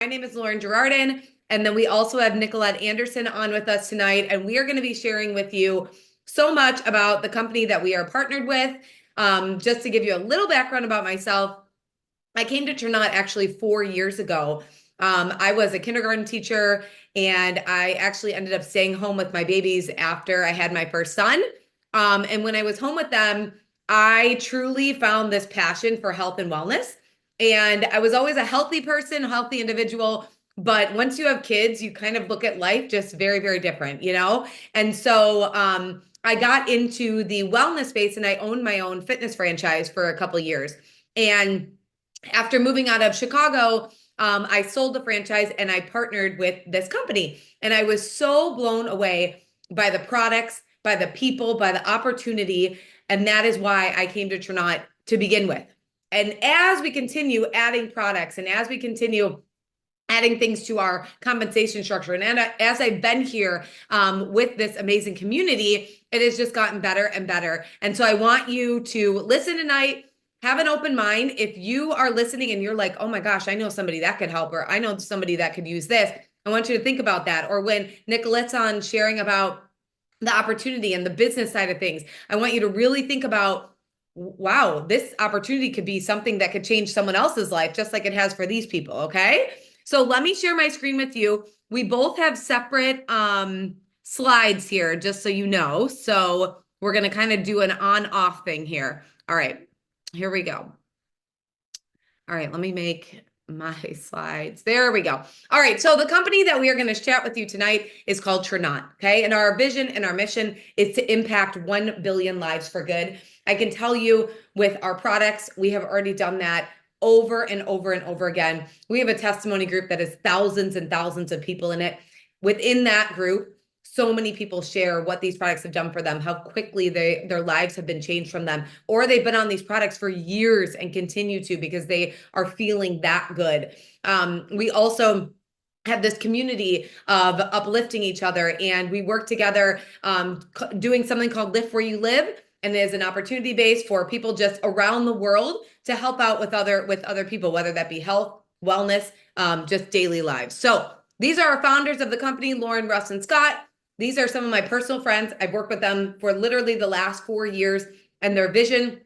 My name is Lauren Girardin, and then we also have Nicolette Anderson on with us tonight, and we are going to be sharing with you so much about the company that we are partnered with. Just to give you a little background about myself, I came to Tranont actually 4 years ago. I was a kindergarten teacher, and I actually ended up staying home with my babies after I had my first son. And when I was home with them, I truly found this passion for health and wellness. And I was always a healthy person, healthy individual. But once you have kids, you kind of look at life just very, very different, you know? And so I got into the wellness space and I owned my own fitness franchise for a couple of years. And after moving out of Chicago, I sold the franchise and I partnered with this company. And I was so blown away by the products, by the people, by the opportunity. And that is why I came to Tranont to begin with. And as we continue adding products and as we continue adding things to our compensation structure, and as I've been here with this amazing community, it has just gotten better and better. And so I want you to listen tonight. Have an open mind. If you are listening and you're like, oh my gosh, I know somebody that could help, or I know somebody that could use this, I want you to think about that. Or when Nicolette's on sharing about the opportunity and the business side of things, I want you to really think about, wow, this opportunity could be something that could change someone else's life, just like it has for these people. Okay. So let me share my screen with you. We both have separate slides here, just so you know. So we're going to kind of do an on-off thing here. All right. Here we go. All right, let me make my slides. There we go. All right, so the company that we are going to chat with you tonight is called Tranont, okay? And our vision and our mission is to impact 1 billion lives for good. I can tell you with our products, we have already done that over and over and over again. We have a testimony group that has thousands and thousands of people in it. Within that group, so many people share what these products have done for them, how quickly their lives have been changed from them, or they've been on these products for years and continue to because they are feeling that good. We also have this community of uplifting each other, and we work together doing something called Lift Where You Live, and there's an opportunity base for people just around the world to help out with other people, whether that be health, wellness, just daily lives. So these are our founders of the company, Lauren, Russ, and Scott. These are some of my personal friends. I've worked with them for literally the last 4 years, and their vision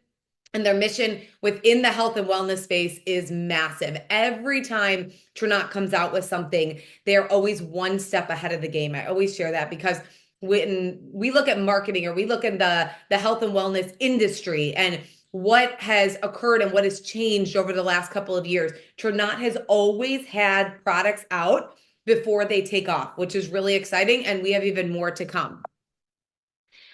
and their mission within the health and wellness space is massive. Every time Tranont comes out with something, they're always one step ahead of the game. I always share that because when we look at marketing or we look at the health and wellness industry and what has occurred and what has changed over the last couple of years, Tranont has always had products out before they take off, which is really exciting. And we have even more to come.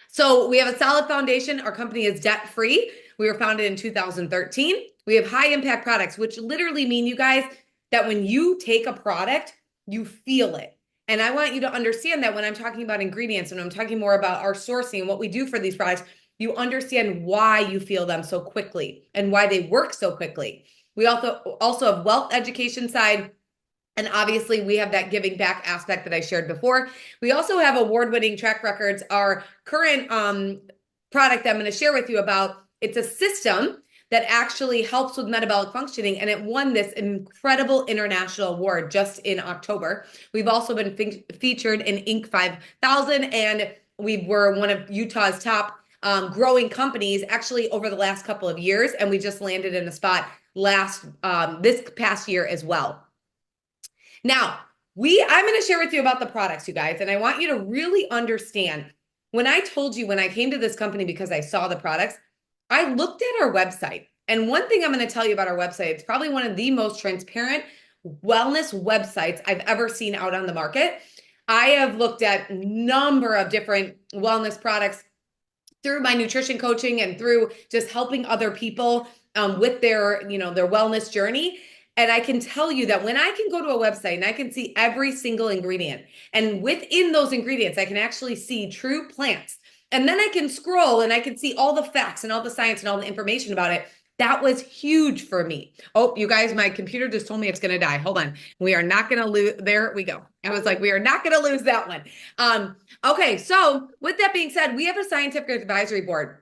So we have a solid foundation. Our company is debt-free. We were founded in 2013. We have high impact products, which literally mean, you guys, that when you take a product, you feel it. And I want you to understand that when I'm talking about ingredients and I'm talking more about our sourcing and what we do for these products, you understand why you feel them so quickly and why they work so quickly. We also have wealth education side. And obviously, we have that giving back aspect that I shared before. We also have award-winning track records. Our current product that I'm going to share with you about, it's a system that actually helps with metabolic functioning, and it won this incredible international award just in October. We've also been featured in Inc. 5000, and we were one of Utah's top growing companies actually over the last couple of years, and we just landed in a spot this past year as well. Now, I'm going to share with you about the products, you guys, and I want you to really understand. When I told you when I came to this company because I saw the products, I looked at our website. And one thing I'm going to tell you about our website, it's probably one of the most transparent wellness websites I've ever seen out on the market. I have looked at a number of different wellness products through my nutrition coaching and through just helping other people with their wellness journey. And I can tell you that when I can go to a website and I can see every single ingredient, and within those ingredients, I can actually see true plants. And then I can scroll and I can see all the facts and all the science and all the information about it. That was huge for me. Oh, you guys, my computer just told me it's going to die. Hold on. We are not going to lose. There we go. I was like, we are not going to lose that one. Okay. So with that being said, we have a scientific advisory board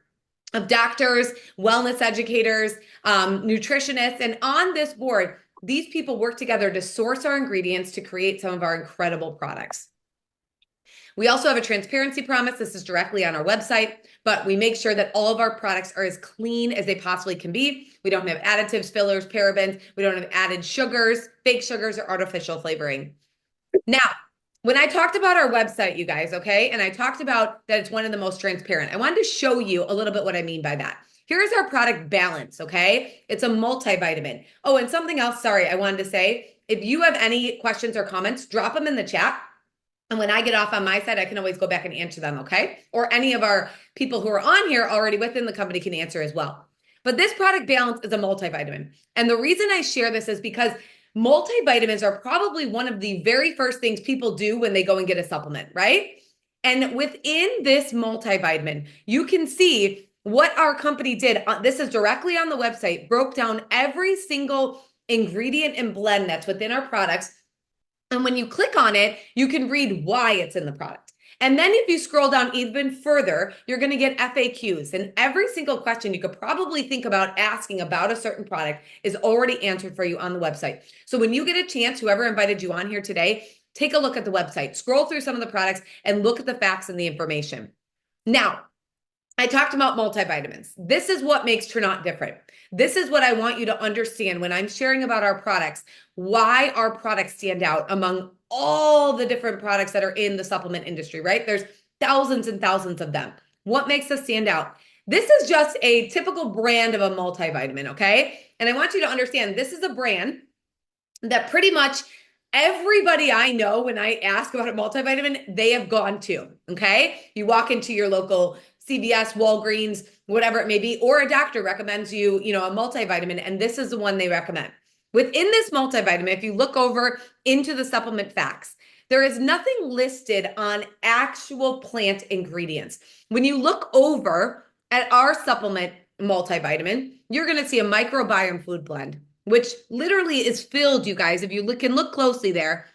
of doctors, wellness educators, nutritionists. And on this board, these people work together to source our ingredients to create some of our incredible products. We also have a transparency promise. This is directly on our website, but we make sure that all of our products are as clean as they possibly can be. We don't have additives, fillers, parabens. We don't have added sugars, fake sugars, or artificial flavoring. Now, when I talked about our website, you guys, okay, and I talked about that it's one of the most transparent, I wanted to show you a little bit what I mean by that. Here's our product balance, okay? It's a multivitamin. Oh, and something else, sorry, I wanted to say, if you have any questions or comments, drop them in the chat. And when I get off on my side, I can always go back and answer them, okay? Or any of our people who are on here already within the company can answer as well. But this product balance is a multivitamin. And the reason I share this is because multivitamins are probably one of the very first things people do when they go and get a supplement, right? And within this multivitamin, you can see what our company did. This is directly on the website, broke down every single ingredient and blend that's within our products. And when you click on it, you can read why it's in the product. And then if you scroll down even further, you're going to get FAQs. And every single question you could probably think about asking about a certain product is already answered for you on the website. So when you get a chance, whoever invited you on here today, take a look at the website, scroll through some of the products and look at the facts and the information. Now, I talked about multivitamins. This is what makes Tranont different. This is what I want you to understand when I'm sharing about our products, why our products stand out among all the different products that are in the supplement industry, right? There's thousands and thousands of them. What makes us stand out? This is just a typical brand of a multivitamin, okay? And I want you to understand this is a brand that pretty much everybody I know, when I ask about a multivitamin, they have gone to, okay? You walk into your local CVS, Walgreens, whatever it may be, or a doctor recommends you, a multivitamin, and this is the one they recommend. Within this multivitamin, if you look over into the supplement facts, there is nothing listed on actual plant ingredients. When you look over at our supplement multivitamin, you're going to see a microbiome food blend, which literally is filled, you guys, if you can look closely there,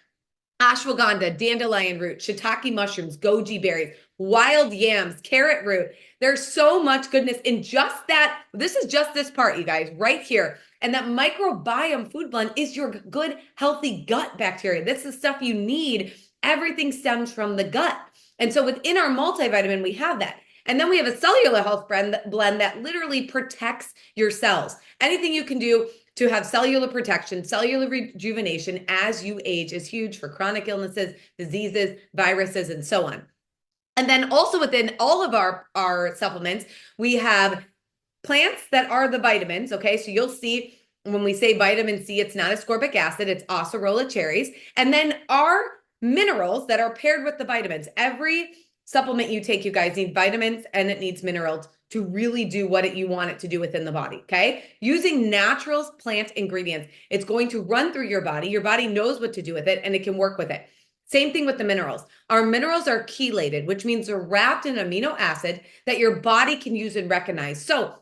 ashwagandha, dandelion root, shiitake mushrooms, goji berries, wild yams, carrot root. There's so much goodness in just that. This is just this part, you guys, right here. And that microbiome food blend is your good, healthy gut bacteria. This is stuff you need. Everything stems from the gut. And so within our multivitamin, we have that. And then we have a cellular health blend that literally protects your cells. Anything you can do to have cellular protection, cellular rejuvenation as you age is huge for chronic illnesses, diseases, viruses, and so on. And then also within all of our supplements, we have plants that are the vitamins, okay? So you'll see when we say vitamin C, it's not ascorbic acid, it's acerola cherries. And then our minerals that are paired with the vitamins. Every supplement you take, you guys, need vitamins and it needs minerals to really do what you want it to do within the body, okay? Using natural plant ingredients, it's going to run through your body. Your body knows what to do with it and it can work with it. Same thing with the minerals. Our minerals are chelated, which means they're wrapped in amino acid that your body can use and recognize. So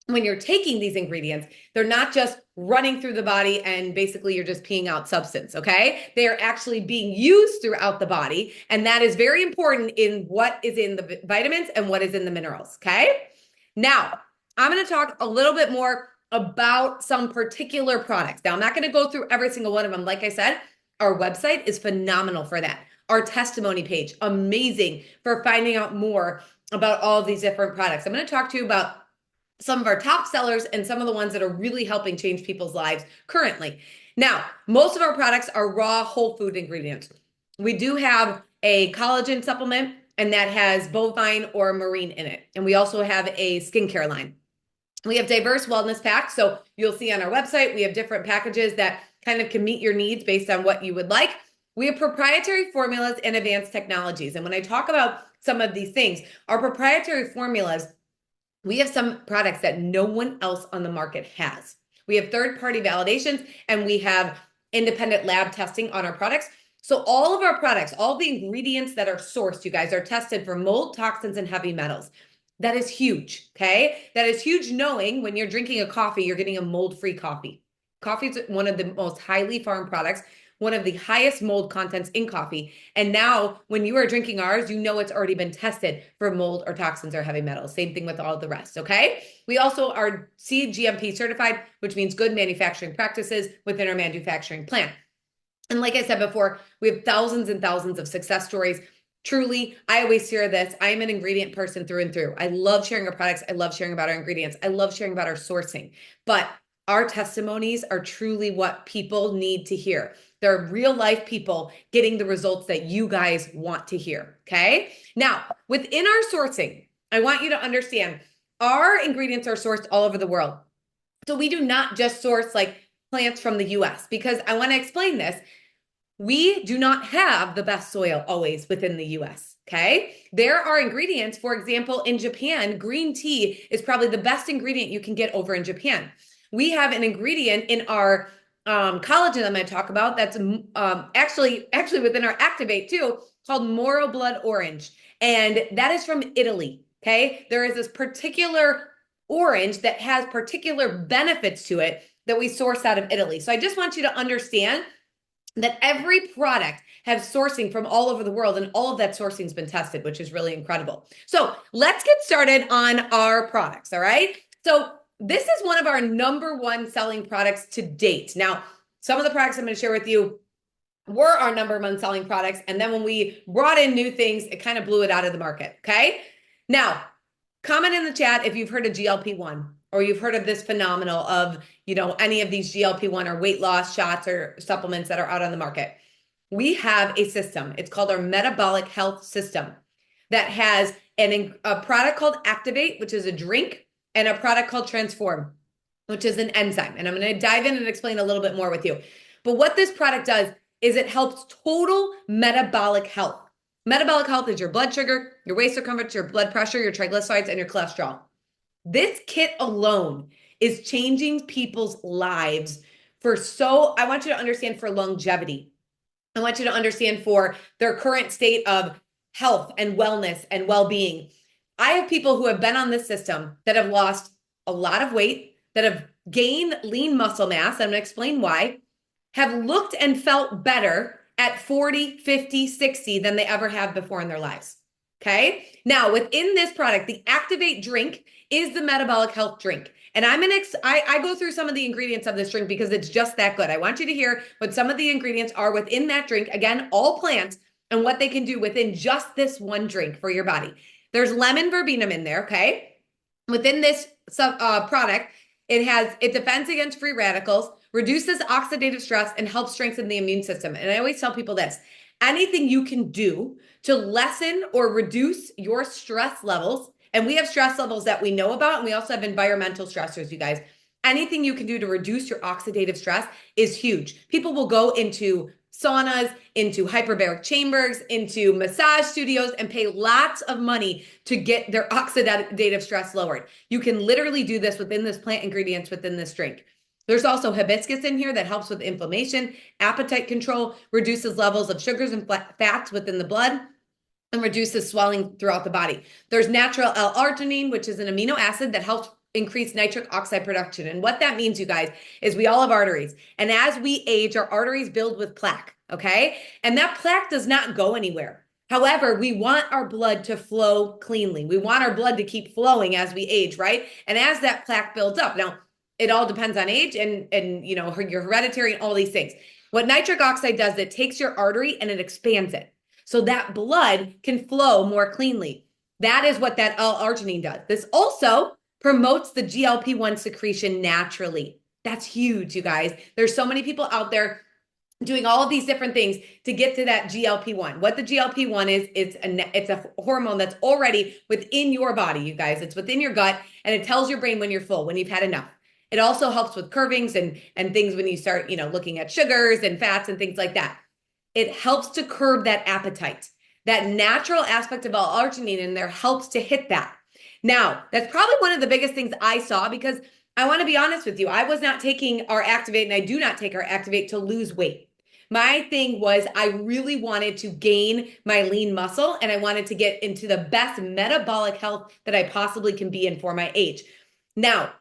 when you're taking these ingredients, they're not just running through the body and basically you're just peeing out substance, okay? They are actually being used throughout the body. And that is very important in what is in the vitamins and what is in the minerals, okay? Now, I'm going to talk a little bit more about some particular products. Now, I'm not going to go through every single one of them. Like I said, our website is phenomenal for that. Our testimony page, amazing for finding out more about all of these different products. I'm going to talk to you about some of our top sellers and some of the ones that are really helping change people's lives currently. Now, most of our products are raw whole food ingredients. We do have a collagen supplement, and that has bovine or marine in it. And we also have a skincare line. We have diverse wellness packs. So you'll see on our website, we have different packages that kind of can meet your needs based on what you would like. We have proprietary formulas and advanced technologies. And when I talk about some of these things, our proprietary formulas, we have some products that no one else on the market has. We have third-party validations and we have independent lab testing on our products. So all of our products, all the ingredients that are sourced, you guys, are tested for mold, toxins, and heavy metals. That is huge, okay? That is huge knowing when you're drinking a coffee, you're getting a mold-free coffee. Coffee is one of the most highly farmed products. one of the highest mold contents in coffee. And now when you are drinking ours, you know it's already been tested for mold or toxins or heavy metals. Same thing with all the rest, okay? We also are CGMP certified, which means good manufacturing practices within our manufacturing plant. And like I said before, we have thousands and thousands of success stories. Truly, I always hear this. I am an ingredient person through and through. I love sharing our products. I love sharing about our ingredients. I love sharing about our sourcing. But our testimonies are truly what people need to hear. They're real life people getting the results that you guys want to hear. Okay. Now, within our sourcing, I want you to understand our ingredients are sourced all over the world. So we do not just source like plants from the US, because I want to explain this. We do not have the best soil always within the US, okay? There are ingredients, for example, in Japan, green tea is probably the best ingredient you can get over in Japan. We have an ingredient in our collagen that I'm going to talk about that's actually within our Activate too, called Moro Blood Orange. And that is from Italy, okay? There is this particular orange that has particular benefits to it that we source out of Italy. So I just want you to understand that every product has sourcing from all over the world, and all of that sourcing has been tested, which is really incredible. So let's get started on our products, all right? So this is one of our #1 selling products to date. Now, some of the products I'm going to share with you were our #1 selling products, and then when we brought in new things, it kind of blew it out of the market, okay? Now, comment in the chat if you've heard of GLP-1 or you've heard of this phenomenal of, any of these GLP-1 or weight loss shots or supplements that are out on the market. We have a system. It's called our metabolic health system that has a product called Activate, which is a drink, and a product called Transform, which is an enzyme. And I'm going to dive in and explain a little bit more with you. But what this product does is it helps total metabolic health. Metabolic health is your blood sugar, your waist circumference, your blood pressure, your triglycerides, and your cholesterol. This kit alone is changing people's lives I want you to understand, for longevity. I want you to understand for their current state of health and wellness and well-being. I have people who have been on this system that have lost a lot of weight, that have gained lean muscle mass, I'm going to explain why, have looked and felt better at 40, 50, 60 than they ever have before in their lives. Okay. Now, within this product, the Activate drink is the metabolic health drink. And I go through some of the ingredients of this drink because it's just that good. I want you to hear what some of the ingredients are within that drink. Again, all plants, and what they can do within just this one drink for your body. There's lemon verbenum in there. Okay. Within this product, it defends against free radicals, reduces oxidative stress, and helps strengthen the immune system. And I always tell people this: anything you can do to lessen or reduce your stress levels, and we have stress levels that we know about, and we also have environmental stressors, you guys. Anything you can do to reduce your oxidative stress is huge. People will go into saunas, into hyperbaric chambers, into massage studios, and pay lots of money to get their oxidative stress lowered. You can literally do this within this plant ingredients within this drink. There's also hibiscus in here that helps with inflammation, appetite control, reduces levels of sugars and fats within the blood, and reduces swelling throughout the body. There's natural L-arginine, which is an amino acid that helps increase nitric oxide production. And what that means, you guys, is we all have arteries. And as we age, our arteries build with plaque, okay? And that plaque does not go anywhere. However, we want our blood to flow cleanly. We want our blood to keep flowing as we age, right? And as that plaque builds up, now, it all depends on age and your hereditary and all these things. What nitric oxide does, it takes your artery and it expands it so that blood can flow more cleanly. That is what that L-arginine does. This also promotes the GLP-1 secretion naturally. That's huge, you guys. There's so many people out there doing all of these different things to get to that GLP-1. What the GLP-1 is, it's a hormone that's already within your body, you guys. It's within your gut, and it tells your brain when you're full, when you've had enough. It also helps with curvings and things when you start, looking at sugars and fats and things like that. It helps to curb that appetite. That natural aspect of L-arginine in there helps to hit that. Now, that's probably one of the biggest things I saw, because I want to be honest with you. I was not taking our Activate, and I do not take our Activate to lose weight. My thing was I really wanted to gain my lean muscle, and I wanted to get into the best metabolic health that I possibly can be in for my age. Now,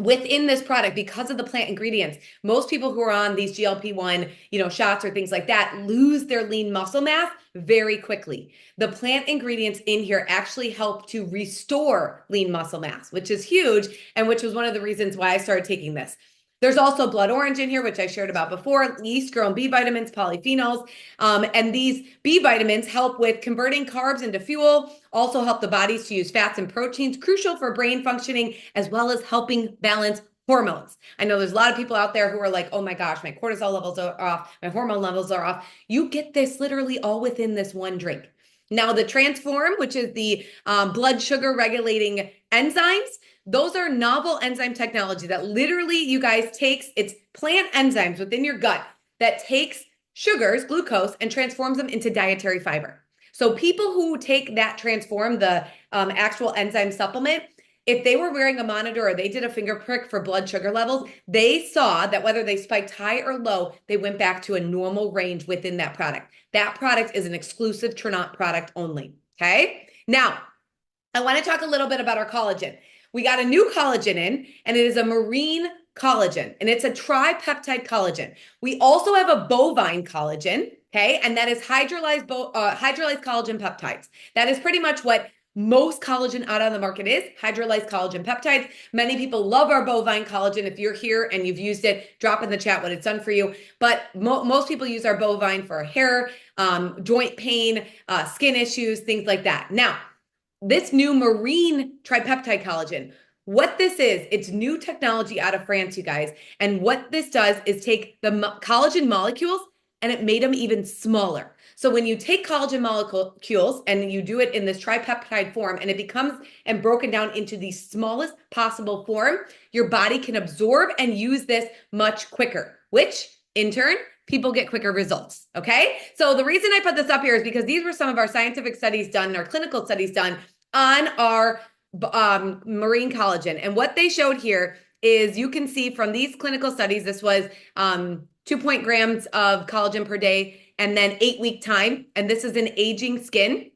within this product, because of the plant ingredients, most people who are on these GLP-1, shots or things like that lose their lean muscle mass very quickly. The plant ingredients in here actually help to restore lean muscle mass, which is huge, and which was one of the reasons why I started taking this. There's also blood orange in here, which I shared about before, yeast-grown B vitamins, polyphenols, and these B vitamins help with converting carbs into fuel, also help the bodies to use fats and proteins, crucial for brain functioning, as well as helping balance hormones. I know there's a lot of people out there who are like, oh my gosh, my cortisol levels are off, my hormone levels are off. You get this literally all within this one drink. Now, the Transform, which is the blood sugar regulating enzymes, those are novel enzyme technology that literally, you guys, it's plant enzymes within your gut that takes sugars, glucose, and transforms them into dietary fiber. So people who take that Transform, the actual enzyme supplement, if they were wearing a monitor or they did a finger prick for blood sugar levels, they saw that whether they spiked high or low, they went back to a normal range within that product. That product is an exclusive Tranont product only, okay? Now, I want to talk a little bit about our collagen. We got a new collagen in, and it is a marine collagen, and it's a tripeptide collagen. We also have a bovine collagen, okay? And that is hydrolyzed collagen peptides. That is pretty much what most collagen out on the market is, hydrolyzed collagen peptides. Many people love our bovine collagen. If you're here and you've used it, drop in the chat what it's done for you. But most people use our bovine for hair, joint pain, skin issues, things like that. Now, this new marine tripeptide collagen, what this is, it's new technology out of France, you guys. And what this does is take the collagen molecules and it made them even smaller. So when you take collagen molecules and you do it in this tripeptide form and it becomes and broken down into the smallest possible form, your body can absorb and use this much quicker, which in turn, people get quicker results, okay? So the reason I put this up here is because these were some of our scientific studies done, our clinical studies done on our marine collagen. And what they showed here is you can see from these clinical studies, this was 2 grams of collagen per day and then 8-week time. And this is in aging skin.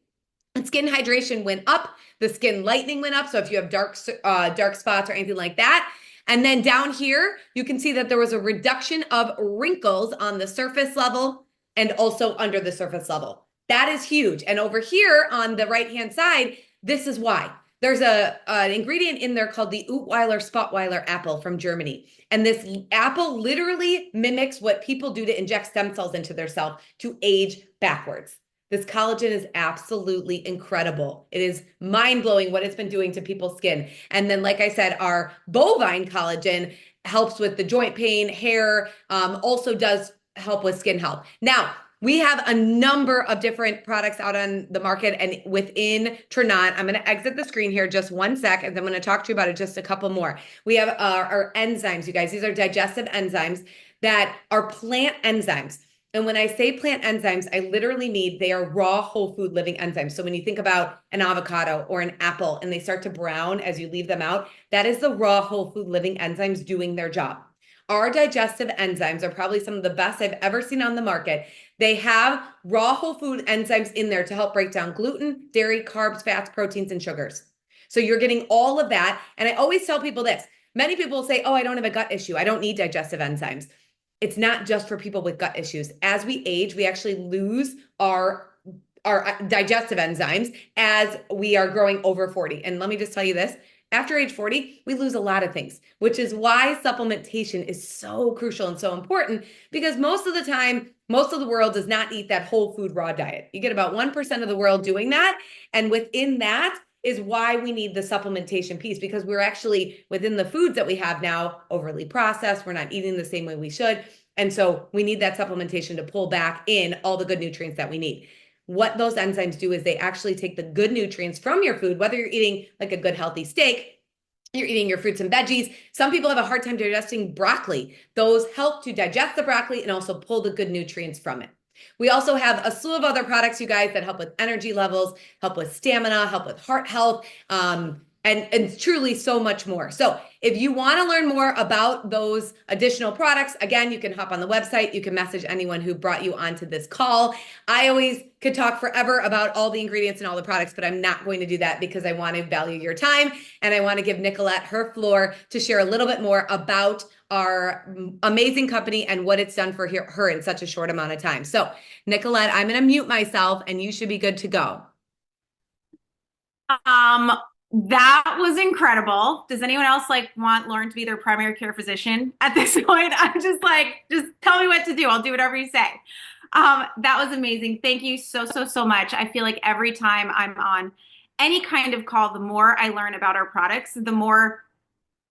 And skin hydration went up, the skin lightening went up. So if you have dark spots or anything like that. And then down here, you can see that there was a reduction of wrinkles on the surface level and also under the surface level. That is huge. And over here on the right-hand side, this is why. There's an ingredient in there called the Utweiler Spotweiler apple from Germany. And this apple literally mimics what people do to inject stem cells into their self to age backwards. This collagen is absolutely incredible. It is mind-blowing what it's been doing to people's skin. And then, like I said, our bovine collagen helps with the joint pain, hair, also does help with skin health. Now, we have a number of different products out on the market and within Tranont. I'm going to exit the screen here just one sec, and I'm going to talk to you about it just a couple more. We have our enzymes, you guys. These are digestive enzymes that are plant enzymes. And when I say plant enzymes, I literally mean they are raw whole food living enzymes. So when you think about an avocado or an apple and they start to brown as you leave them out, that is the raw whole food living enzymes doing their job. Our digestive enzymes are probably some of the best I've ever seen on the market. They have raw whole food enzymes in there to help break down gluten, dairy, carbs, fats, proteins, and sugars. So you're getting all of that. And I always tell people this. Many people say, oh, I don't have a gut issue. I don't need digestive enzymes. It's not just for people with gut issues. As we age, we actually lose our digestive enzymes as we are growing over 40. And let me just tell you this. After age 40, we lose a lot of things, which is why supplementation is so crucial and so important, because most of the time, most of the world does not eat that whole food raw diet. You get about 1% of the world doing that. And within that is why we need the supplementation piece, because we're actually within the foods that we have now overly processed. We're not eating the same way we should. And so we need that supplementation to pull back in all the good nutrients that we need. What those enzymes do is they actually take the good nutrients from your food, whether you're eating like a good healthy steak, you're eating your fruits and veggies. Some people have a hard time digesting broccoli. Those help to digest the broccoli and also pull the good nutrients from it. We also have a slew of other products, you guys, that help with energy levels, help with stamina, help with heart health, and truly so much more. So if you want to learn more about those additional products, again, you can hop on the website. You can message anyone who brought you onto this call. I always could talk forever about all the ingredients and all the products, but I'm not going to do that because I want to value your time. And I want to give Nicolette her floor to share a little bit more about our amazing company and what it's done for her in such a short amount of time. So Nicolette, I'm going to mute myself and you should be good to go. That was incredible. Does anyone else like want Lauren to be their primary care physician at this point? I'm just like, just tell me what to do. I'll do whatever you say. That was amazing. Thank you so much. I feel like every time I'm on any kind of call, the more I learn about our products, the more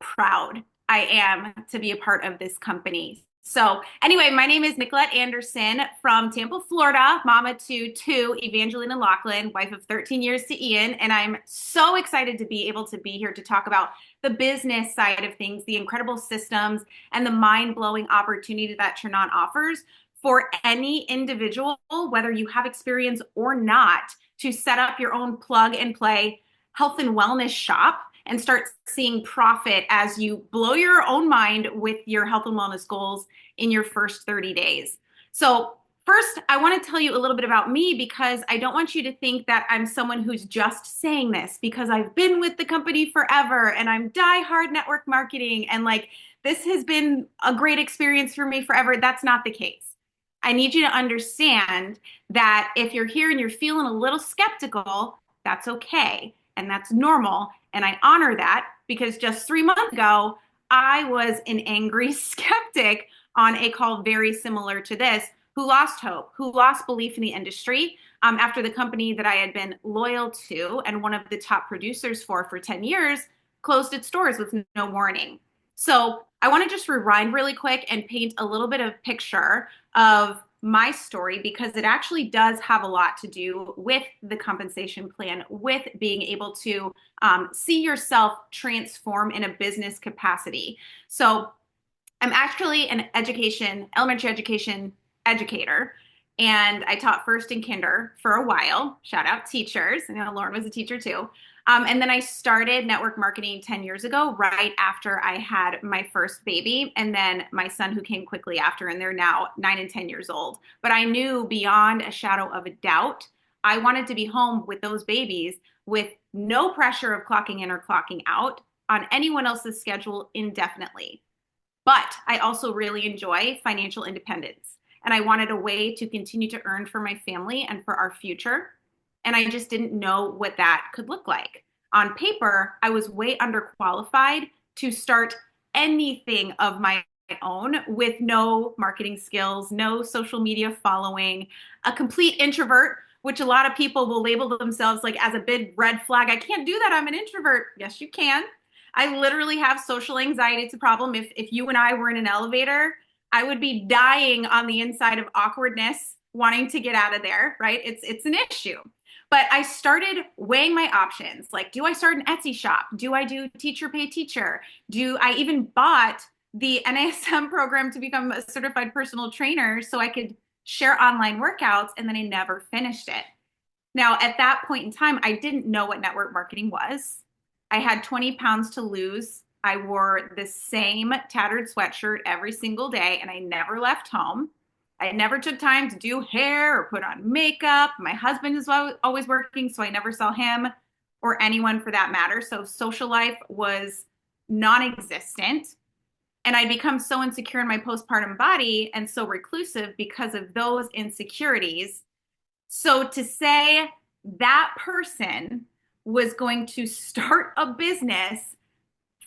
proud I am to be a part of this company. So anyway, my name is Nicolette Anderson from Tampa, Florida, mama to two, Evangeline and Lachlan, wife of 13 years to Ian. And I'm so excited to be able to be here to talk about the business side of things, the incredible systems, and the mind-blowing opportunity that Tranont offers for any individual, whether you have experience or not, to set up your own plug and play health and wellness shop and start seeing profit as you blow your own mind with your health and wellness goals in your first 30 days. So first, I want to tell you a little bit about me because I don't want you to think that I'm someone who's just saying this because I've been with the company forever and I'm diehard network marketing and like this has been a great experience for me forever. That's not the case. I need you to understand that if you're here and you're feeling a little skeptical, that's okay. And that's normal. And I honor that because just 3 months ago, I was an angry skeptic on a call very similar to this who lost hope, who lost belief in the industry after the company that I had been loyal to and one of the top producers for 10 years closed its doors with no warning. So I want to just rewind really quick and paint a little bit of picture of my story because it actually does have a lot to do with the compensation plan, with being able to see yourself transform in a business capacity. So I'm actually an elementary education educator, and I taught first and kinder for a while. Shout out teachers. I know Lauren was a teacher too. And then I started network marketing 10 years ago, right after I had my first baby, and then my son who came quickly after, and they're now 9 and 10 years old. But I knew beyond a shadow of a doubt, I wanted to be home with those babies with no pressure of clocking in or clocking out on anyone else's schedule indefinitely. But I also really enjoy financial independence. And I wanted a way to continue to earn for my family and for our future. And I just didn't know what that could look like. On paper, I was way underqualified to start anything of my own with no marketing skills, no social media following, a complete introvert, which a lot of people will label themselves like as a big red flag. I can't do that. I'm an introvert. Yes, you can. I literally have social anxiety. It's a problem. If you and I were in an elevator, I would be dying on the inside of awkwardness, wanting to get out of there, right? It's an issue. But I started weighing my options. Like, do I start an Etsy shop? Do I do teacher pay teacher? Do I even bought the NASM program to become a certified personal trainer so I could share online workouts, and then I never finished it. Now, at that point in time, I didn't know what network marketing was. I had 20 pounds to lose. I wore the same tattered sweatshirt every single day, and I never left home. I never took time to do hair or put on makeup. My husband is always working, so I never saw him or anyone for that matter. So social life was non-existent. And I'd become so insecure in my postpartum body and so reclusive because of those insecurities. So to say that person was going to start a business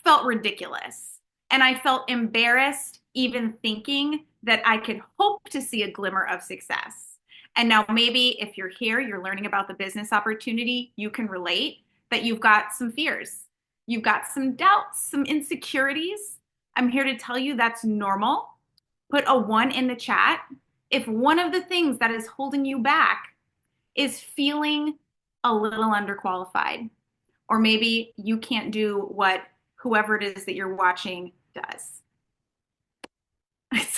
felt ridiculous. And I felt embarrassed even thinking that I could hope to see a glimmer of success. And now maybe if you're here, you're learning about the business opportunity, you can relate that you've got some fears. You've got some doubts, some insecurities. I'm here to tell you that's normal. Put a 1 in the chat if one of the things that is holding you back is feeling a little underqualified, or maybe you can't do what whoever it is that you're watching does.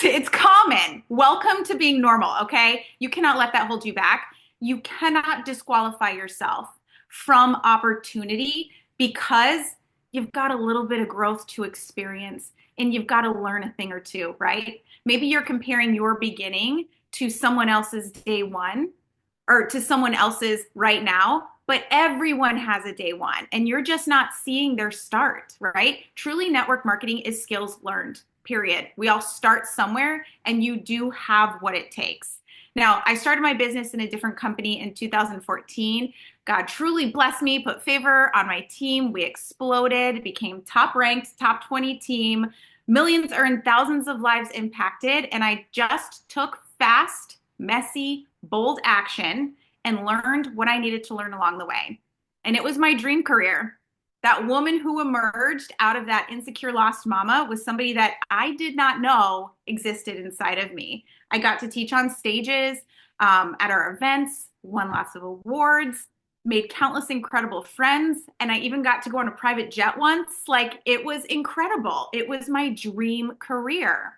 It's common. Welcome to being normal, okay? You cannot let that hold you back. You cannot disqualify yourself from opportunity because you've got a little bit of growth to experience and you've got to learn a thing or two, right? Maybe you're comparing your beginning to someone else's day one or to someone else's right now, but everyone has a day one and you're just not seeing their start, right? Truly, network marketing is skills learned, period. We all start somewhere and you do have what it takes. Now, I started my business in a different company in 2014. God truly blessed me, put favor on my team. We exploded, became top ranked, top 20 team, millions earned, thousands of lives impacted. And I just took fast, messy, bold action and learned what I needed to learn along the way. And it was my dream career. That woman who emerged out of that insecure lost mama was somebody that I did not know existed inside of me. I got to teach on stages at our events, won lots of awards, made countless incredible friends, and I even got to go on a private jet once. Like, it was incredible. It was my dream career.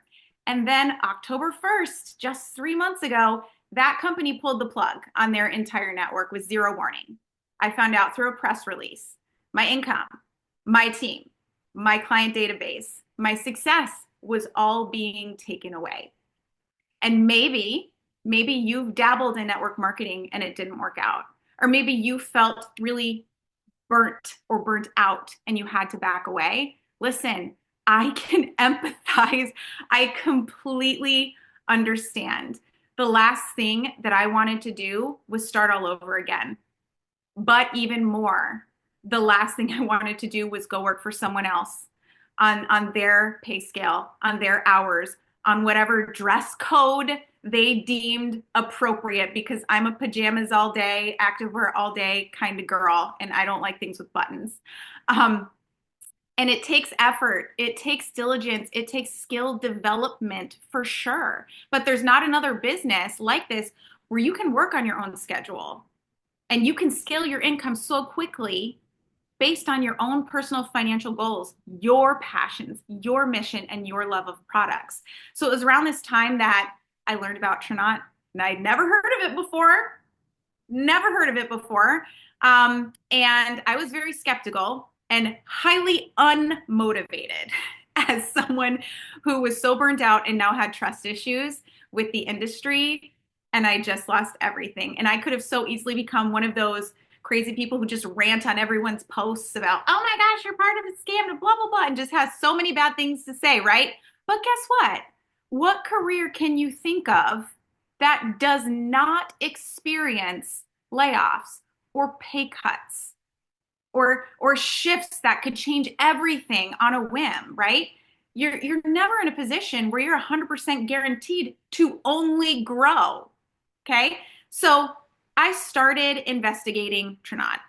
And then October 1st, just 3 months ago, that company pulled the plug on their entire network with zero warning. I found out through a press release. My income, my team, my client database, my success was all being taken away. And maybe you've dabbled in network marketing and it didn't work out. Or maybe you felt really burnt out and you had to back away. Listen, I can empathize. I completely understand. The last thing that I wanted to do was start all over again. But even more, the last thing I wanted to do was go work for someone else on their pay scale, on their hours, on whatever dress code they deemed appropriate, because I'm a pajamas all day, activewear all day kind of girl, and I don't like things with buttons. And it takes effort, it takes diligence, it takes skill development for sure. But there's not another business like this where you can work on your own schedule and you can scale your income so quickly based on your own personal financial goals, your passions, your mission, and your love of products. So it was around this time that I learned about Tranont, and I'd never heard of it before. Never heard of it before. And I was very skeptical and highly unmotivated as someone who was so burnt out and now had trust issues with the industry. And I just lost everything. And I could have so easily become one of those crazy people who just rant on everyone's posts about, oh my gosh, you're part of a scam and blah, blah, blah, and just has so many bad things to say, right? But guess what? What career can you think of that does not experience layoffs or pay cuts or shifts that could change everything on a whim, right? You're never in a position where you're 100% guaranteed to only grow, okay? So I started investigating Tranont.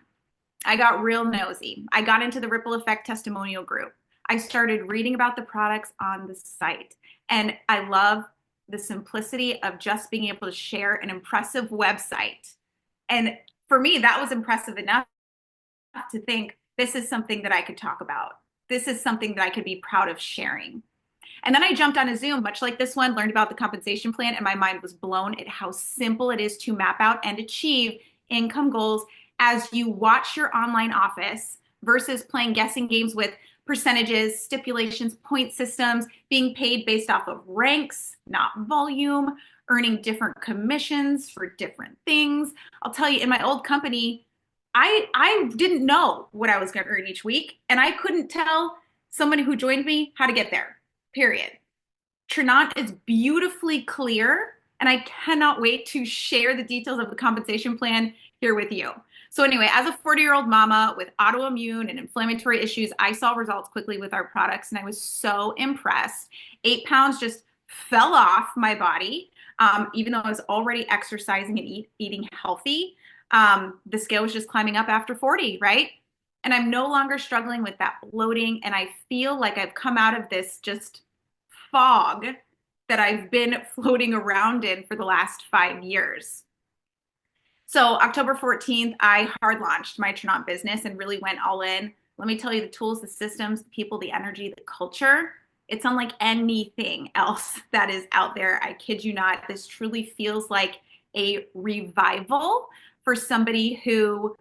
I got real nosy. I got into the Ripple Effect testimonial group. I started reading about the products on the site. And I love the simplicity of just being able to share an impressive website. And for me, that was impressive enough to think this is something that I could talk about. This is something that I could be proud of sharing. And then I jumped on a Zoom, much like this one, learned about the compensation plan, and my mind was blown at how simple it is to map out and achieve income goals as you watch your online office versus playing guessing games with percentages, stipulations, point systems, being paid based off of ranks, not volume, earning different commissions for different things. I'll tell you, in my old company, I didn't know what I was going to earn each week, and I couldn't tell somebody who joined me how to get there. Period. Tranont is beautifully clear, and I cannot wait to share the details of the compensation plan here with you. So anyway, as a 40-year-old mama with autoimmune and inflammatory issues, I saw results quickly with our products, and I was so impressed. 8 pounds just fell off my body, even though I was already exercising and eating healthy. The scale was just climbing up after 40, right? And I'm no longer struggling with that bloating. And I feel like I've come out of this just fog that I've been floating around in for the last 5 years. So October 14th, I hard launched my Tranont business and really went all in. Let me tell you, the tools, the systems, the people, the energy, the culture, it's unlike anything else that is out there. I kid you not. This truly feels like a revival for somebody who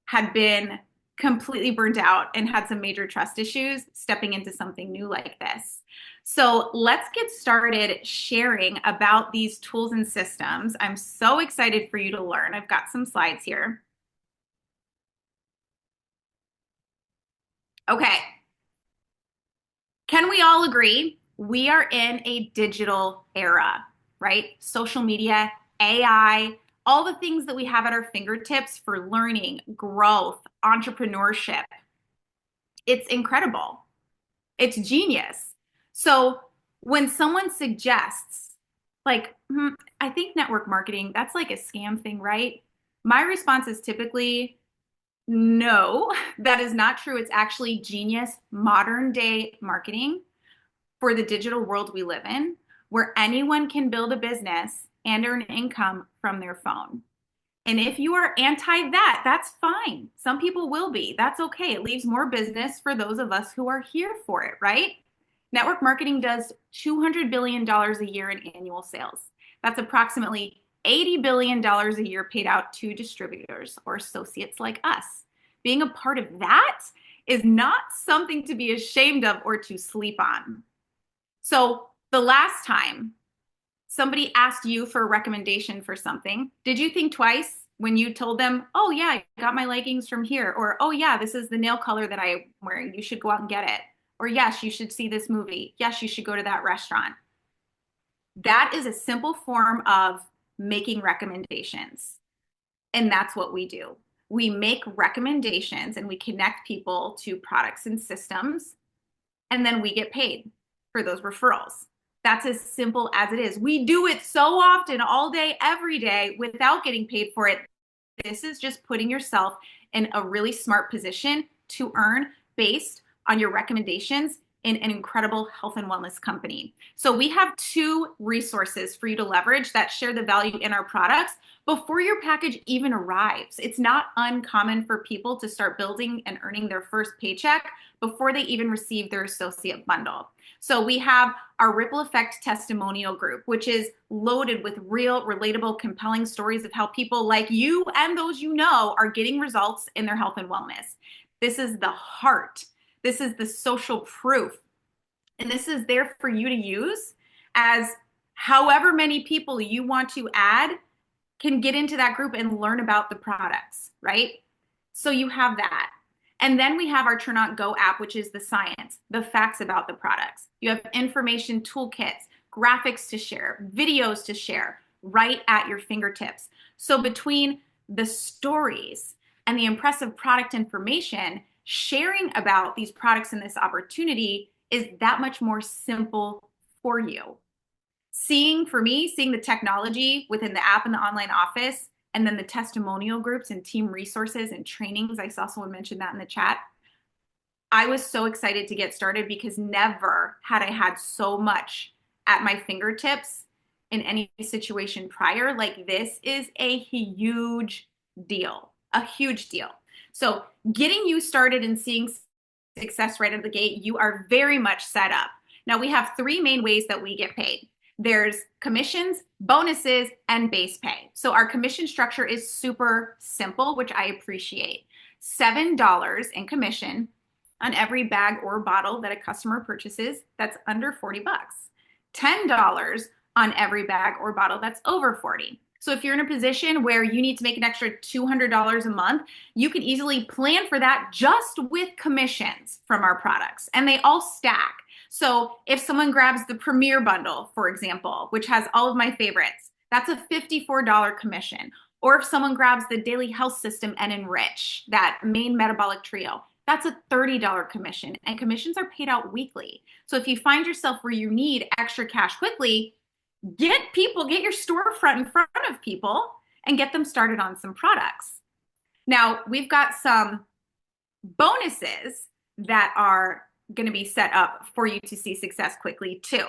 had been completely burnt out and had some major trust issues stepping into something new like this. So let's get started sharing about these tools and systems. I'm so excited for you to learn. I've got some slides here. Okay. Can we all agree we are in a digital era, right? Social media, AI, all the things that we have at our fingertips for learning, growth, entrepreneurship. It's incredible. It's genius. So when someone suggests, like, I think network marketing, that's like a scam thing, right? My response is typically, no, that is not true. It's actually genius modern day marketing for the digital world we live in, where anyone can build a business and earn income from their phone. And if you are anti that, that's fine. Some people will be. That's okay. It leaves more business for those of us who are here for it, right? Network marketing does $200 billion a year in annual sales. That's approximately $80 billion a year paid out to distributors or associates like us. Being a part of that is not something to be ashamed of or to sleep on. So the last time somebody asked you for a recommendation for something, did you think twice when you told them, oh yeah, I got my leggings from here, or oh yeah, this is the nail color that I'm wearing, you should go out and get it, or yes, you should see this movie, yes, you should go to that restaurant? That is a simple form of making recommendations, and that's what we do. We make recommendations and we connect people to products and systems, and then we get paid for those referrals. That's as simple as it is. We do it so often, all day, every day, without getting paid for it. This is just putting yourself in a really smart position to earn based on your recommendations in an incredible health and wellness company. So we have 2 resources for you to leverage that share the value in our products before your package even arrives. It's not uncommon for people to start building and earning their first paycheck before they even receive their associate bundle. So we have our Ripple Effect testimonial group, which is loaded with real, relatable, compelling stories of how people like you and those you know are getting results in their health and wellness. This is the heart. This is the social proof. And this is there for you to use as however many people you want to add can get into that group and learn about the products, right? So you have that. And then we have our Tranont Go app, which is the science, the facts about the products. You have information toolkits, graphics to share, videos to share right at your fingertips. So between the stories and the impressive product information, sharing about these products and this opportunity is that much more simple for you. For me, seeing the technology within the app and the online office, and then the testimonial groups and team resources and trainings, I saw someone mention that in the chat. I was so excited to get started because never had I had so much at my fingertips in any situation prior. Like, this is a huge deal, a huge deal. So getting you started and seeing success right out of the gate, you are very much set up. Now we have 3 main ways that we get paid. There's commissions, bonuses, and base pay. So our commission structure is super simple, which I appreciate. $7 in commission on every bag or bottle that a customer purchases that's under 40 bucks. $10 on every bag or bottle that's over 40. So if you're in a position where you need to make an extra $200 a month, you can easily plan for that just with commissions from our products, and they all stack. So if someone grabs the Premier bundle, for example, which has all of my favorites, that's a $54 commission. Or if someone grabs the Daily Health System and Enrich, that main metabolic trio, that's a $30 commission, and commissions are paid out weekly. So if you find yourself where you need extra cash quickly, get your storefront in front of people and get them started on some products. Now, we've got some bonuses that are going to be set up for you to see success quickly too.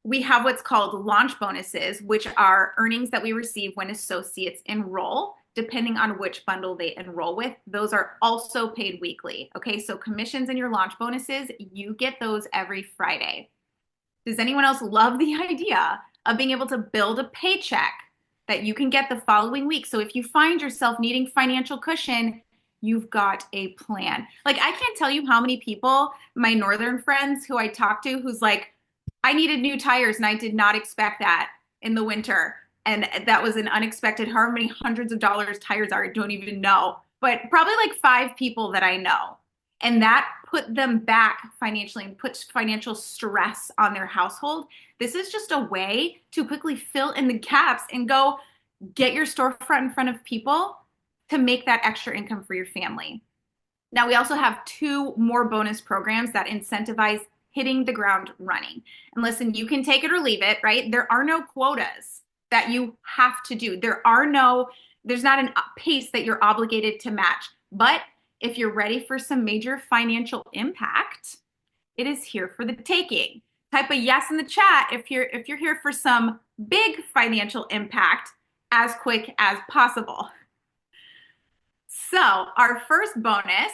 We have what's called launch bonuses, which are earnings that we receive when associates enroll, depending on which bundle they enroll with. Those are also paid weekly. Okay, so commissions and your launch bonuses, you get those every Friday. Does anyone else love the idea of being able to build a paycheck that you can get the following week? So if you find yourself needing financial cushion, you've got a plan. Like, I can't tell you how many people, my northern friends who I talk to, who's like, I needed new tires and I did not expect that in the winter. And that was an unexpected, however many hundreds of dollars tires are, I don't even know. But probably like 5 people that I know. And that put them back financially and puts financial stress on their household. This is just a way to quickly fill in the gaps and go get your storefront in front of people to make that extra income for your family. Now, we also have 2 more bonus programs that incentivize hitting the ground running. And listen, you can take it or leave it, right? There are no quotas that you have to do. There's not a pace that you're obligated to match. But if you're ready for some major financial impact, it is here for the taking. Type a yes in the chat if you're here for some big financial impact as quick as possible. So our first bonus,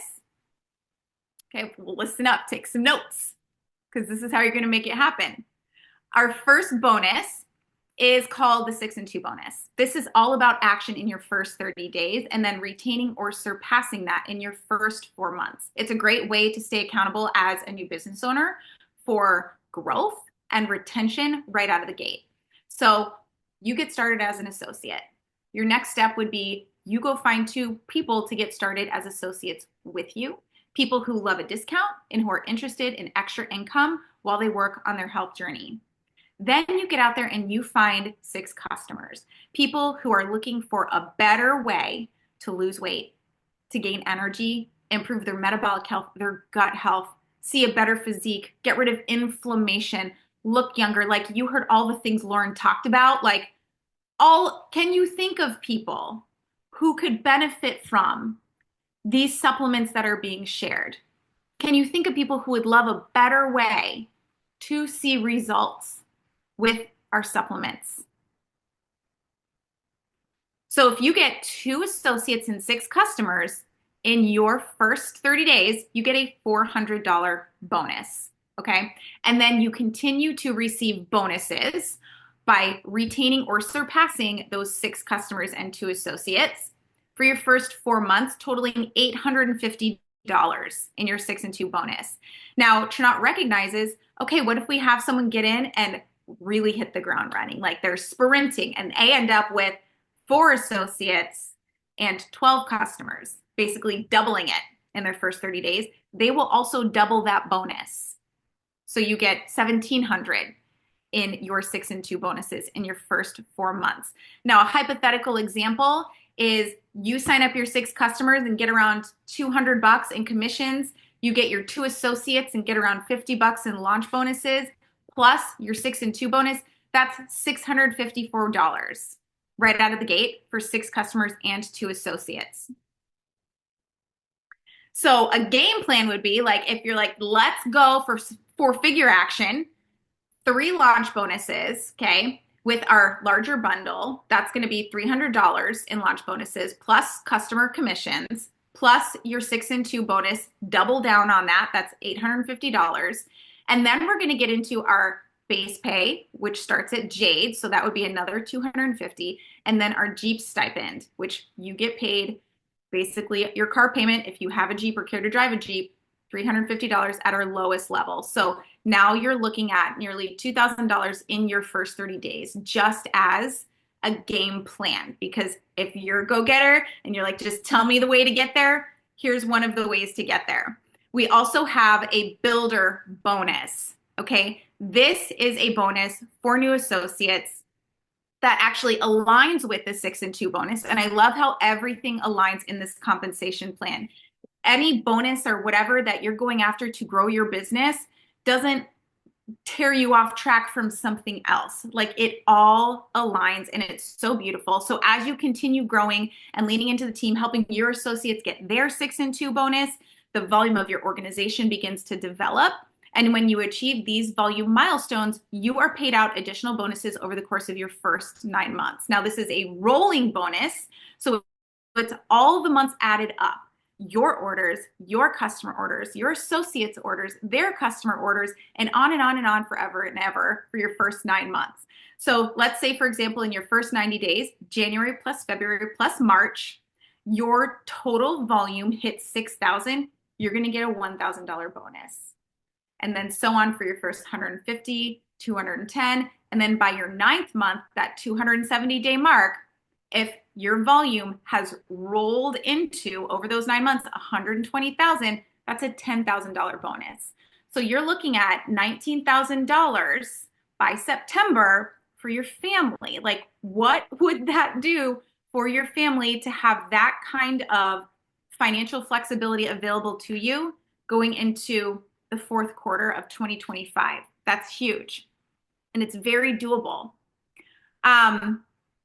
okay, we'll listen up, take some notes, because this is how you're going to make it happen. Our first bonus is called the 6 and 2 bonus. This is all about action in your first 30 days and then retaining or surpassing that in your first 4 months. It's a great way to stay accountable as a new business owner for growth and retention right out of the gate. So you get started as an associate. Your next step would be you go find 2 people to get started as associates with you, people who love a discount and who are interested in extra income while they work on their health journey. Then you get out there and you find 6 customers, people who are looking for a better way to lose weight, to gain energy, improve their metabolic health, their gut health, see a better physique, get rid of inflammation, look younger. Like, you heard all the things Lauren talked about. Like, can you think of people who could benefit from these supplements that are being shared? Can you think of people who would love a better way to see results with our supplements? So if you get 2 associates and 6 customers in your first 30 days, you get a $400 bonus, okay? And then you continue to receive bonuses by retaining or surpassing those 6 customers and 2 associates for your first 4 months, totaling $850 in your 6 and 2 bonus. Now, Tranont recognizes, okay, what if we have someone get in and really hit the ground running? Like, they're sprinting and they end up with 4 associates and 12 customers, basically doubling it in their first 30 days. They will also double that bonus. So you get $1,700 in your 6 and 2 bonuses in your first 4 months. Now, a hypothetical example is you sign up your 6 customers and get around $200 in commissions. You get your 2 associates and get around $50 in launch bonuses, plus your 6 and 2 bonus. That's $654 right out of the gate for 6 customers and 2 associates. So a game plan would be like, if you're like, let's go for 4-figure action, 3 launch bonuses, okay, with our larger bundle, that's going to be $300 in launch bonuses, plus customer commissions, plus your 6 and 2 bonus, double down on that. That's $850. And then we're going to get into our base pay, which starts at Jade. So that would be another $250. And then our Jeep stipend, which you get paid basically your car payment if you have a Jeep or care to drive a Jeep, $350 at our lowest level. So now you're looking at nearly $2,000 in your first 30 days, just as a game plan. Because if you're a go-getter and you're like, just tell me the way to get there, here's one of the ways to get there. We also have a builder bonus, okay? This is a bonus for new associates that actually aligns with the 6 and 2 bonus. And I love how everything aligns in this compensation plan. Any bonus or whatever that you're going after to grow your business doesn't tear you off track from something else. Like, it all aligns and it's so beautiful. So as you continue growing and leaning into the team, helping your associates get their 6 and 2 bonus, the volume of your organization begins to develop. And when you achieve these volume milestones, you are paid out additional bonuses over the course of your first 9 months. Now, this is a rolling bonus, so it's all the months added up. Your orders, your customer orders, your associates' orders, their customer orders, and on and on forever and ever for your first 9 months. So let's say, for example, in your first 90 days, January plus February plus March, your total volume hits 6,000, you're going to get a $1,000 bonus. And then so on for your first 150, 210. And then by your ninth month, that 270-day mark, if your volume has rolled into over those 9 months, 120,000, that's a $10,000 bonus. So you're looking at $19,000 by September for your family. Like, what would that do for your family to have that kind of financial flexibility available to you going into the fourth quarter of 2025? That's huge. And it's very doable.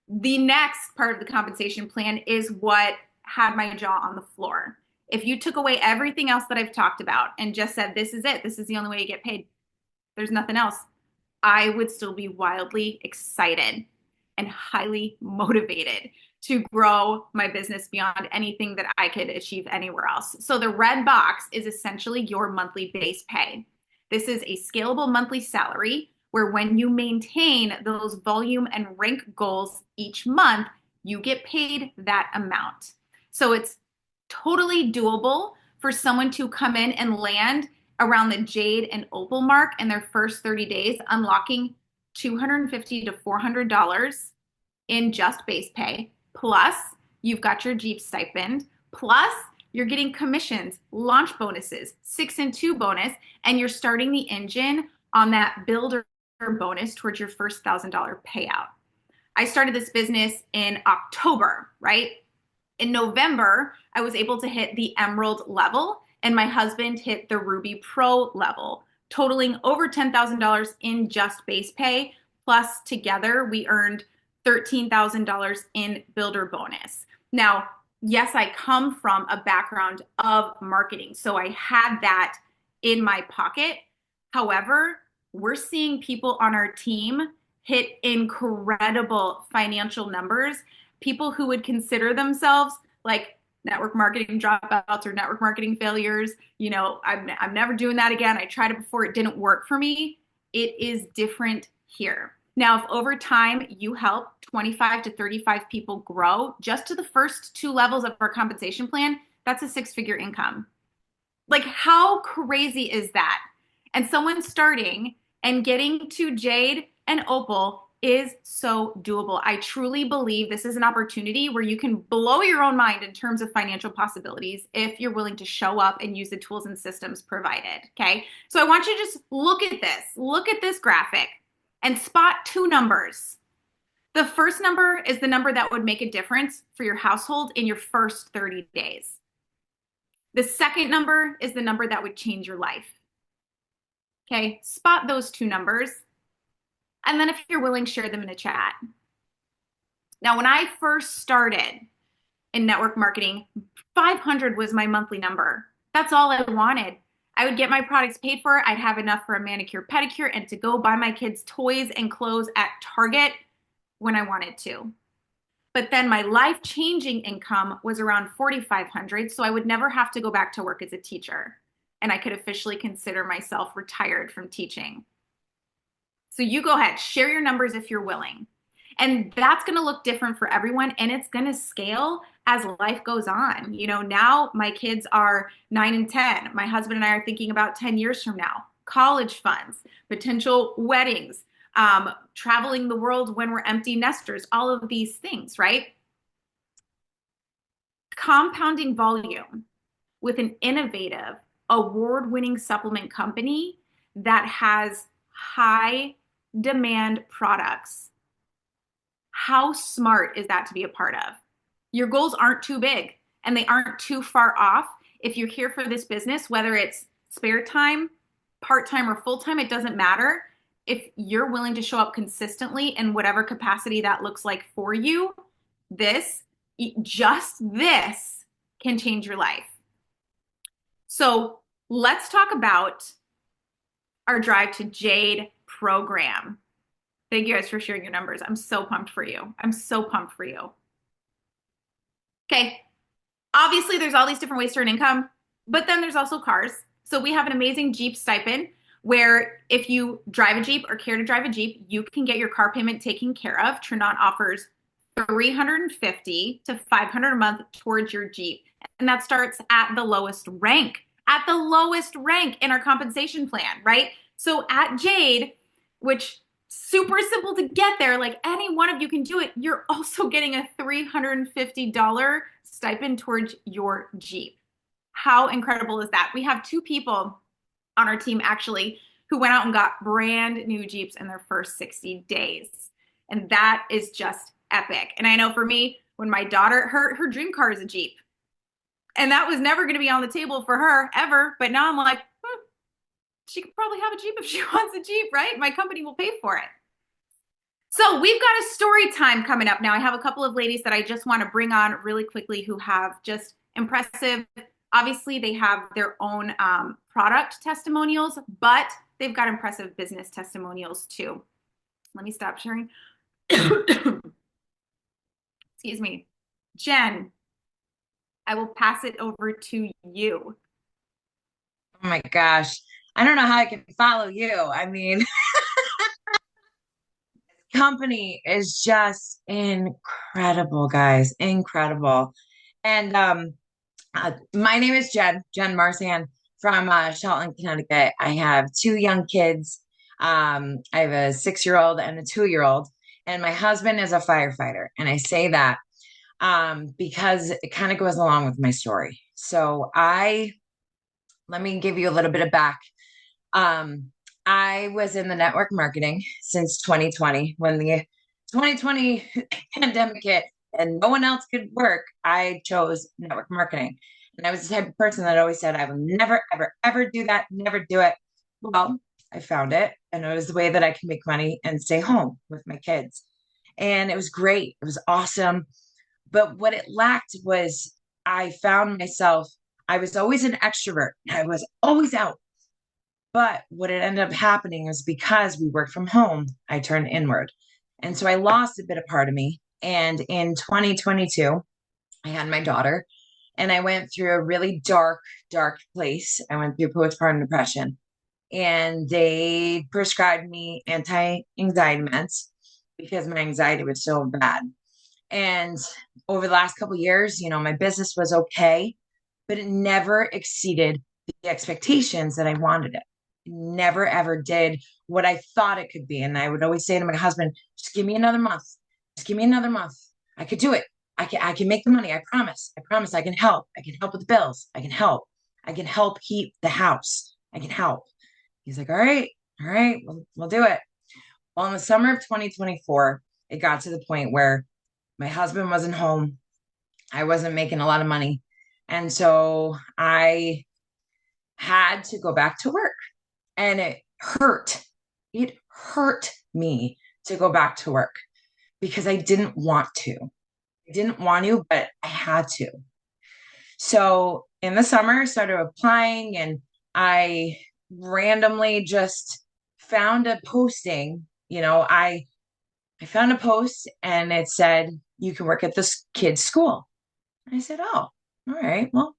The next part of the compensation plan is what had my jaw on the floor. If you took away everything else that I've talked about and just said, this is it, this is the only way you get paid, there's nothing else, I would still be wildly excited and highly motivated to grow my business beyond anything that I could achieve anywhere else. So the red box is essentially your monthly base pay. This is a scalable monthly salary where when you maintain those volume and rank goals each month, you get paid that amount. So it's totally doable for someone to come in and land around the jade and opal mark in their first 30 days, unlocking $250 to $400 in just base pay. Plus, you've got your Jeep stipend. Plus, you're getting commissions, launch bonuses, 6 and 2 bonus, and you're starting the engine on that builder bonus towards your first $1,000 payout. I started this business in October, right? In November, I was able to hit the Emerald level, and my husband hit the Ruby Pro level, totaling over $10,000 in just base pay. Plus, together, we earned $13,000 in builder bonus. Now, yes, I come from a background of marketing, so I had that in my pocket. However, we're seeing people on our team hit incredible financial numbers, people who would consider themselves like network marketing dropouts or network marketing failures. You know, I'm never doing that again. I tried it before, it didn't work for me. It is different here. Now, if over time you help 25 to 35 people grow just to the first 2 levels of our compensation plan, that's a 6-figure income. Like, how crazy is that? And someone starting and getting to jade and opal is so doable. I truly believe this is an opportunity where you can blow your own mind in terms of financial possibilities if you're willing to show up and use the tools and systems provided, okay? So I want you to just look at this graphic and spot 2 numbers. The first number is the number that would make a difference for your household in your first 30 days. The second number is the number that would change your life. Okay, spot those 2 numbers. And then if you're willing, share them in the chat. Now, when I first started in network marketing, 500 was my monthly number. That's all I wanted. I would get my products paid for. I'd have enough for a manicure, pedicure, and to go buy my kids toys and clothes at Target when I wanted to. But then my life-changing income was around 4,500, so I would never have to go back to work as a teacher. And I could officially consider myself retired from teaching. So you go ahead, share your numbers if you're willing. And that's going to look different for everyone, and it's going to scale as life goes on. You know, now my kids are 9 and 10. My husband and I are thinking about 10 years from now, college funds, potential weddings, traveling the world when we're empty nesters, all of these things, right? Compounding volume with an innovative, award-winning supplement company that has high demand products. How smart is that to be a part of? Your goals aren't too big and they aren't too far off. If you're here for this business, whether it's spare time, part-time, or full-time, it doesn't matter. If you're willing to show up consistently in whatever capacity that looks like for you, just this can change your life. So let's talk about our Drive to Jade program. Thank you guys for sharing your numbers. I'm so pumped for you. I'm so pumped for you. Okay, obviously there's all these different ways to earn income, but then there's also cars. So we have an amazing Jeep stipend where if you drive a Jeep or care to drive a Jeep, you can get your car payment taken care of. Tranont offers $350 to $500 a month towards your Jeep. And that starts at the lowest rank in our compensation plan, right? So at Jade, which super simple to get there, like any one of you can do it, you're also getting a $350 stipend towards your Jeep. How incredible is that? We have two people on our team actually who went out and got brand new Jeeps in their first 60 days. And that is just epic. And I know for me, when my daughter, her dream car is a Jeep. And that was never going to be on the table for her ever. But now I'm like, she could probably have a Jeep if she wants a Jeep, right? My company will pay for it. So we've got a story time coming up now. I have a couple of ladies that I just want to bring on really quickly who have just impressive. Obviously, they have their own product testimonials, but they've got impressive business testimonials too. Let me stop sharing. Excuse me. Jen, I will pass it over to you. Oh my gosh. I don't know how I can follow you. I mean, company is just incredible, guys. Incredible. And my name is Jen Marsan from Charlotte, Connecticut. I have two young kids. I have a 6-year-old and a 2-year-old, and my husband is a firefighter. And I say that because it kind of goes along with my story. So let me give you a little bit of back. Um, I was in the network marketing since 2020 when the 2020 pandemic hit and no one else could work. I chose network marketing. And I was the type of person that always said, I will never, ever, ever do that, never do it. Well, I found it, and it was the way that I can make money and stay home with my kids. And it was great. It was awesome. But what it lacked was I found myself, I was always an extrovert. I was always out. But what it ended up happening is because we worked from home, I turned inward. And so I lost a bit of part of me. And in 2022, I had my daughter and I went through a really dark place. I went through postpartum depression and they prescribed me anti-anxiety meds because my anxiety was so bad. And over the last couple of years, my business was okay, but it never exceeded the expectations that I wanted it. Never ever did what I thought it could be. And I would always say to my husband, just give me another month. Just give me another month. I could do it. I can make the money. I promise. I promise I can help. I can help with the bills. I can help. I can help heat the house. I can help. He's like, all right, we'll do it. Well, in the summer of 2024, it got to the point where my husband wasn't home. I wasn't making a lot of money. And so I had to go back to work. And it hurt. It hurt me to go back to work because I didn't want to. I didn't want to, but I had to. So in the summer, I started applying and I randomly just found a posting. I found a post and it said, you can work at this kid's school. I said, oh, all right. Well,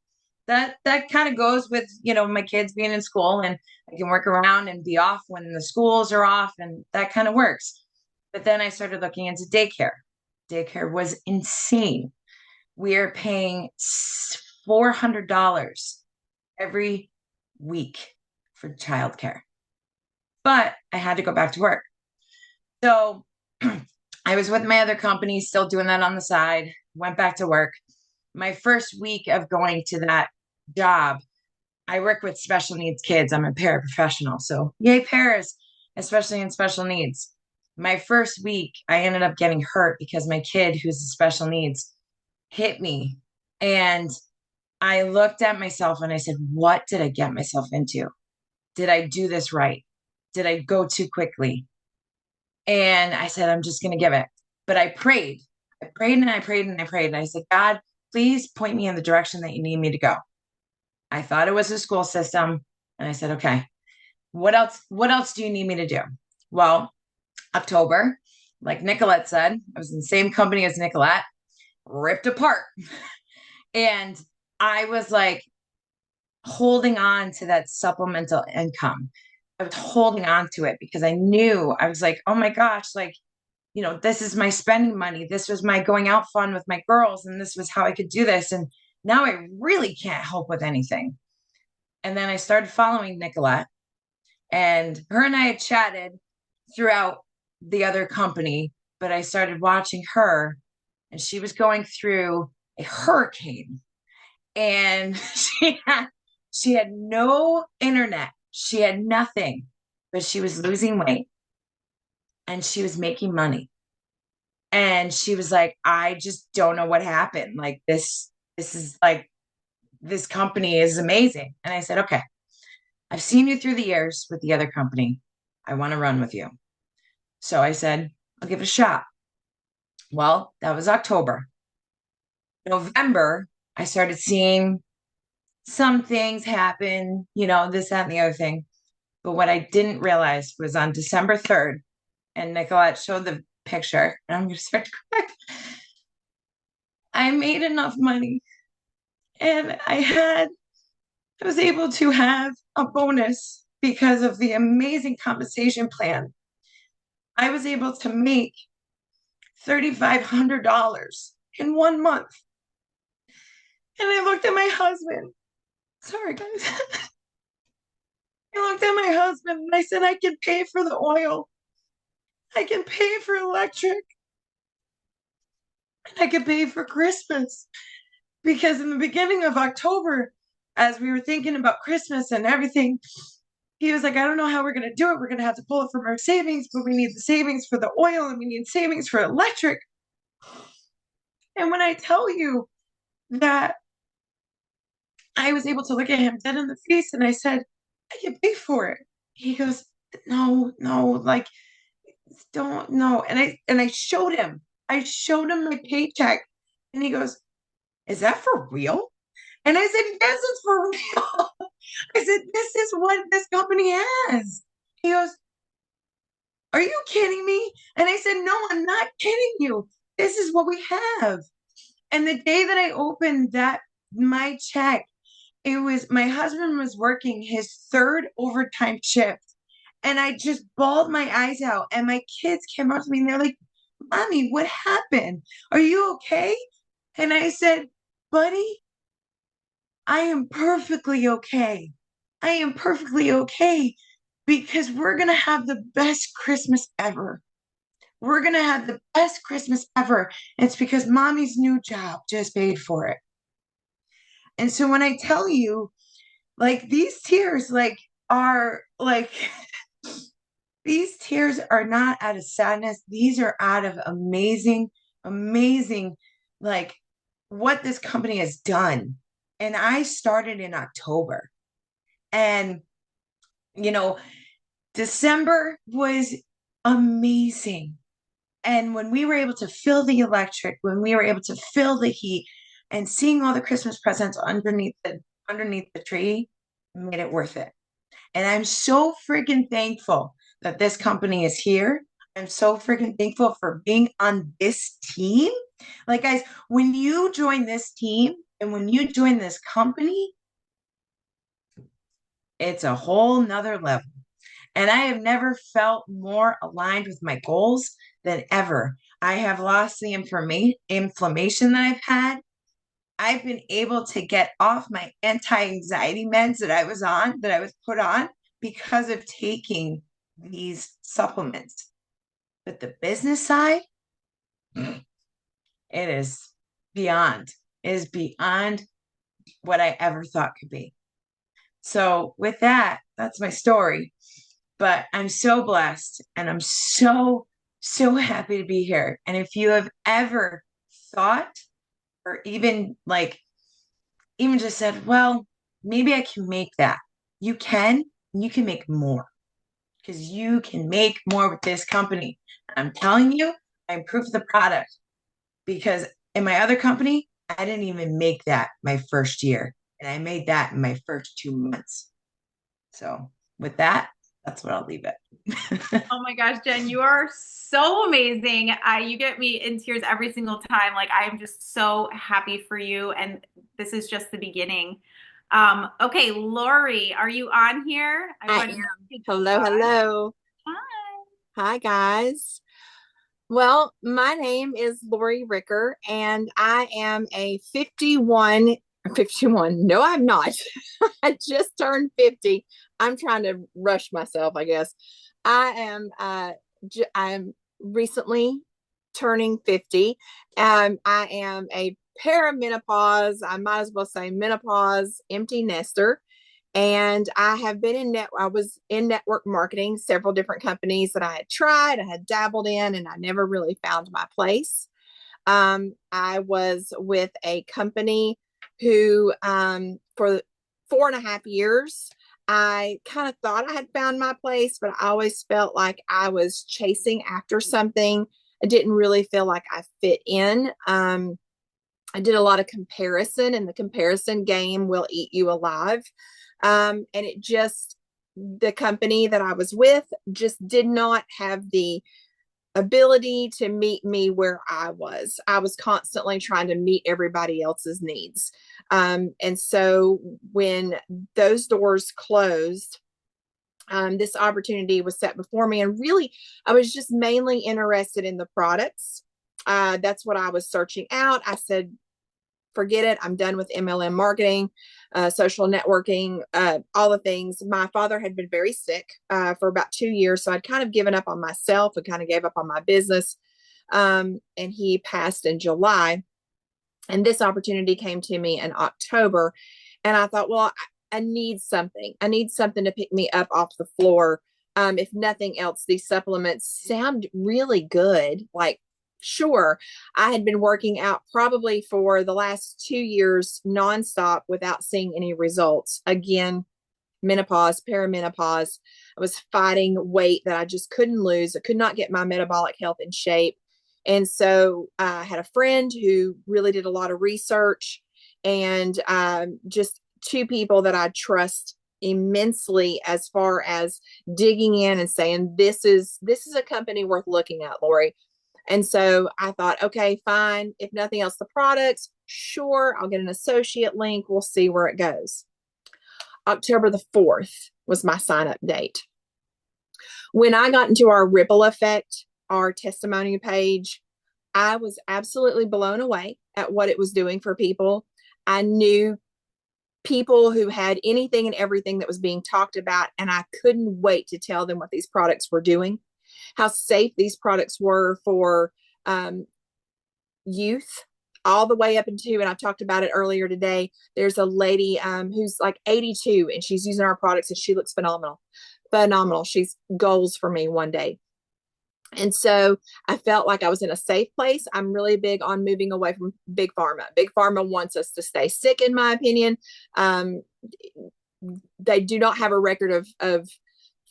that kind of goes with, my kids being in school and I can work around and be off when the schools are off and that kind of works. But then I started looking into daycare. Daycare was insane. We are paying $400 every week for childcare. But I had to go back to work. So I was with my other company, still doing that on the side, went back to work. My first week of going to that job, I work with special needs kids. I'm a paraprofessional. So yay, paras, especially in special needs. My first week, I ended up getting hurt because my kid, who's a special needs, hit me. And I looked at myself and I said, what did I get myself into? Did I do this right? Did I go too quickly? And I said, I'm just going to give it. But I prayed. I prayed and I prayed and I prayed. And I said, God, please point me in the direction that you need me to go. I thought it was a school system. And I said, okay, what else do you need me to do? Well, October, like Nicolette said, I was in the same company as Nicolette, ripped apart. And I was like holding on to that supplemental income. I was holding on to it because I knew I was like, oh my gosh, like this is my spending money. This was my going out fun with my girls, and this was how I could do this. And now I really can't help with anything. And then I started following Nicolette, and her and I had chatted throughout the other company, but I started watching her, and she was going through a hurricane, and she had no internet. She had nothing, but she was losing weight and she was making money. And she was like, I just don't know what happened. Like this is like this company is amazing. And I said, okay, I've seen you through the years with the other company. I want to run with you. So I said, I'll give it a shot. Well, that was October. November, I started seeing some things happen, this, that, and the other thing. But what I didn't realize was on December 3rd, and Nicolette showed the picture, and I'm going to start to cry. I made enough money, and I was able to have a bonus because of the amazing compensation plan. I was able to make $3,500 in 1 month. And I looked at my husband. Sorry, guys. I looked at my husband and I said, I can pay for the oil. I can pay for electric. And I can pay for Christmas. Because in the beginning of October, as we were thinking about Christmas and everything, he was like, I don't know how we're going to do it. We're going to have to pull it from our savings, but we need the savings for the oil and we need savings for electric. And when I tell you that I was able to look at him dead in the face and I said, I can pay for it. He goes, no, like, don't, no. And I showed him my paycheck and he goes, is that for real? And I said, yes, it's for real. I said, this is what this company has. He goes, are you kidding me? And I said, no, I'm not kidding you. This is what we have. And the day that I opened my check, it was my husband was working his third overtime shift. And I just bawled my eyes out. And my kids came up to me and they're like, Mommy, what happened? Are you okay? And I said, buddy, I am perfectly okay. I am perfectly okay because we're going to have the best Christmas ever. We're going to have the best Christmas ever. It's because mommy's new job just paid for it. And so when I tell you, like, these tears, like, are like, these tears are not out of sadness. These are out of amazing, amazing, like, what this company has done. And I started in October. And, December was amazing. And when we were able to fill the electric, when we were able to fill the heat and seeing all the Christmas presents underneath the tree made it worth it. And I'm so freaking thankful that this company is here. I'm so freaking thankful for being on this team. Like, guys, when you join this team and when you join this company, it's a whole nother level. And I have never felt more aligned with my goals than ever. I have lost the inflammation that I've had. I've been able to get off my anti-anxiety meds that I was put on because of taking these supplements. But the business side, it is beyond. It is beyond what I ever thought could be. So with that, that's my story. But I'm so blessed and I'm so, so happy to be here. And if you have ever thought or even just said, well, maybe I can make that. You can make more because you can make more with this company. I'm telling you, I improved the product because in my other company, I didn't even make that my first year. And I made that in my first 2 months. So with that, that's what I'll leave it. Oh my gosh, Jen, you are so amazing. You get me in tears every single time. Like, I am just so happy for you. And this is just the beginning. Okay, Lori, are you on here? I am. Hello, hello. Hi. Hi, guys. Well, my name is Lori Ricker, and I am a 51. 51. No, I'm not. I just turned 50. I'm trying to rush myself, I guess. I am I'm recently turning 50. I am a perimenopause, I might as well say menopause empty nester. And I was in network marketing, several different companies that I had tried, I had dabbled in, and I never really found my place. I was with a company who, for 4.5 years, I kind of thought I had found my place, but I always felt like I was chasing after something. I didn't really feel like I fit in. I did a lot of comparison, and the comparison game will eat you alive. And the company that I was with just did not have the ability to meet me where I was. I was constantly trying to meet everybody else's needs. And so when those doors closed, this opportunity was set before me. And really, I was just mainly interested in the products. That's what I was searching out. I said, forget it. I'm done with MLM marketing, social networking, all the things. My father had been very sick for about 2 years. So I'd kind of given up on myself and kind of gave up on my business. And he passed in July. And this opportunity came to me in October. And I thought, well, I need something. I need something to pick me up off the floor. If nothing else, these supplements sound really good. Like, sure, I had been working out probably for the last 2 years nonstop without seeing any results. Again, menopause, perimenopause. I was fighting weight that I just couldn't lose. I could not get my metabolic health in shape. And so I had a friend who really did a lot of research, and just two people that I trust immensely as far as digging in and saying, this is a company worth looking at, Lori. And so I thought, okay, fine. If nothing else, the products, sure, I'll get an associate link. We'll see where it goes. October the 4th was my sign up date. When I got into our Ripple Effect, our testimony page, I was absolutely blown away at what it was doing for people. I knew people who had anything and everything that was being talked about, and I couldn't wait to tell them what these products were doing, how safe these products were for youth, all the way up into, and I talked about it earlier today, there's a lady who's like 82, and she's using our products, and she looks phenomenal. Phenomenal. She's goals for me one day. And so I felt like I was in a safe place. I'm really big on moving away from big pharma. Big pharma wants us to stay sick, in my opinion. They do not have a record of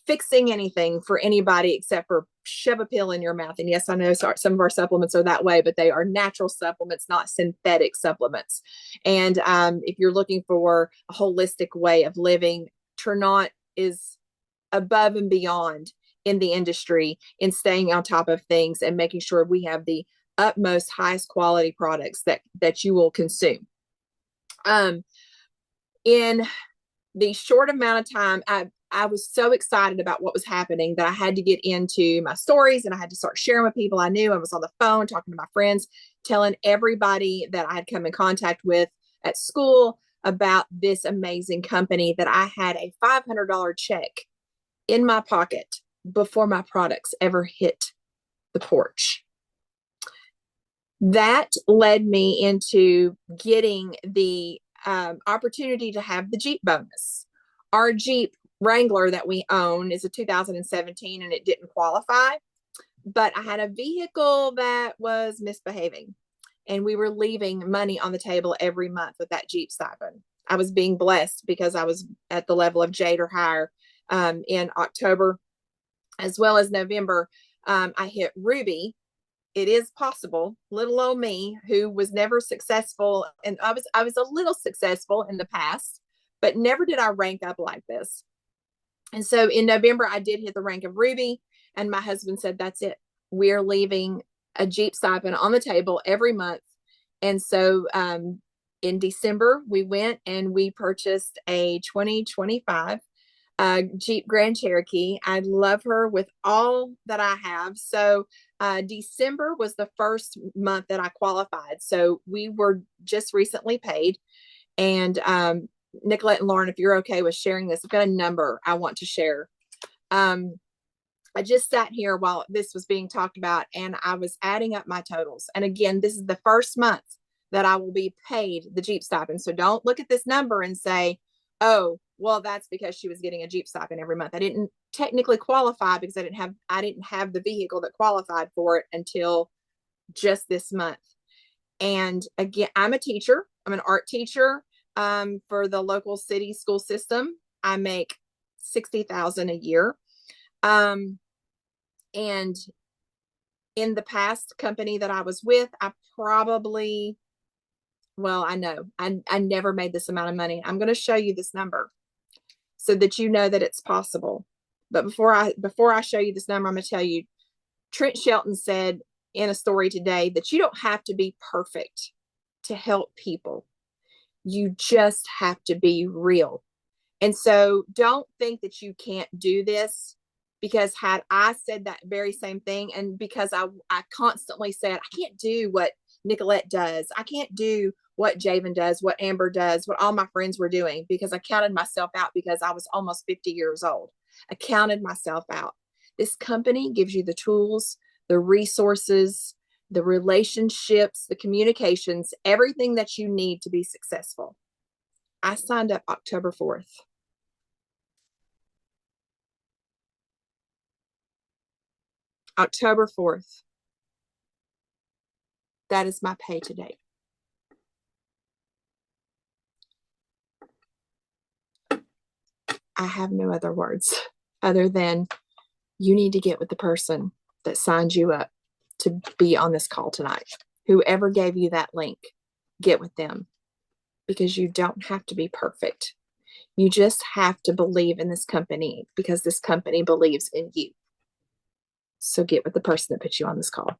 fixing anything for anybody except for shove a pill in your mouth. And yes, I know some of our supplements are that way, but they are natural supplements, not synthetic supplements. And if you're looking for a holistic way of living, Tranont is above and beyond in the industry in staying on top of things and making sure we have the utmost highest quality products that you will consume. In the short amount of time, I was so excited about what was happening that I had to get into my stories, and I had to start sharing with people I knew. I was on the phone talking to my friends, telling everybody that I had come in contact with at school about this amazing company, that I had a $500 check in my pocket before my products ever hit the porch. That led me into getting the opportunity to have the Jeep bonus. Our Jeep Wrangler that we own is a 2017, and it didn't qualify, but I had a vehicle that was misbehaving, and we were leaving money on the table every month with that Jeep stipend. I was being blessed because I was at the level of Jade or higher. In October as well as November, I hit Ruby. It is possible. Little old me, who was never successful, and I was a little successful in the past, but never did I rank up like this. And so in November, I did hit the rank of Ruby, and my husband said, that's it. We're leaving a Jeep stipend on the table every month. And so in December, we went and we purchased a 2025 Jeep Grand Cherokee. I love her with all that I have. So December was the first month that I qualified. So we were just recently paid. And Nicolette and Lauren, if you're okay with sharing this, I've got a number I want to share. I just sat here while this was being talked about and I was adding up my totals. And again, this is the first month that I will be paid the Jeep stipend. So don't look at this number and say, oh, well, that's because she was getting a Jeep stipend every month. I didn't technically qualify because I didn't have the vehicle that qualified for it until just this month. And again, I'm a teacher. I'm an art teacher for the local city school system. I make $60,000 a year. And in the past company that I was with, I know I never made this amount of money. I'm going to show you this number so that you know that it's possible. But before I show you this number, I'm going to tell you, Trent Shelton said in a story today that you don't have to be perfect to help people. You just have to be real. And so don't think that you can't do this, because had I said that very same thing, and because I constantly said, I can't do what Nicolette does. I can't do what Javen does, what Amber does, what all my friends were doing, because I counted myself out because I was almost 50 years old. I counted myself out. This company gives you the tools, the resources, the relationships, the communications, everything that you need to be successful. I signed up October 4th. October 4th. That is my pay to date. I have no other words other than you need to get with the person that signed you up to be on this call tonight. Whoever gave you that link, get with them, because you don't have to be perfect. You just have to believe in this company because this company believes in you. So get with the person that put you on this call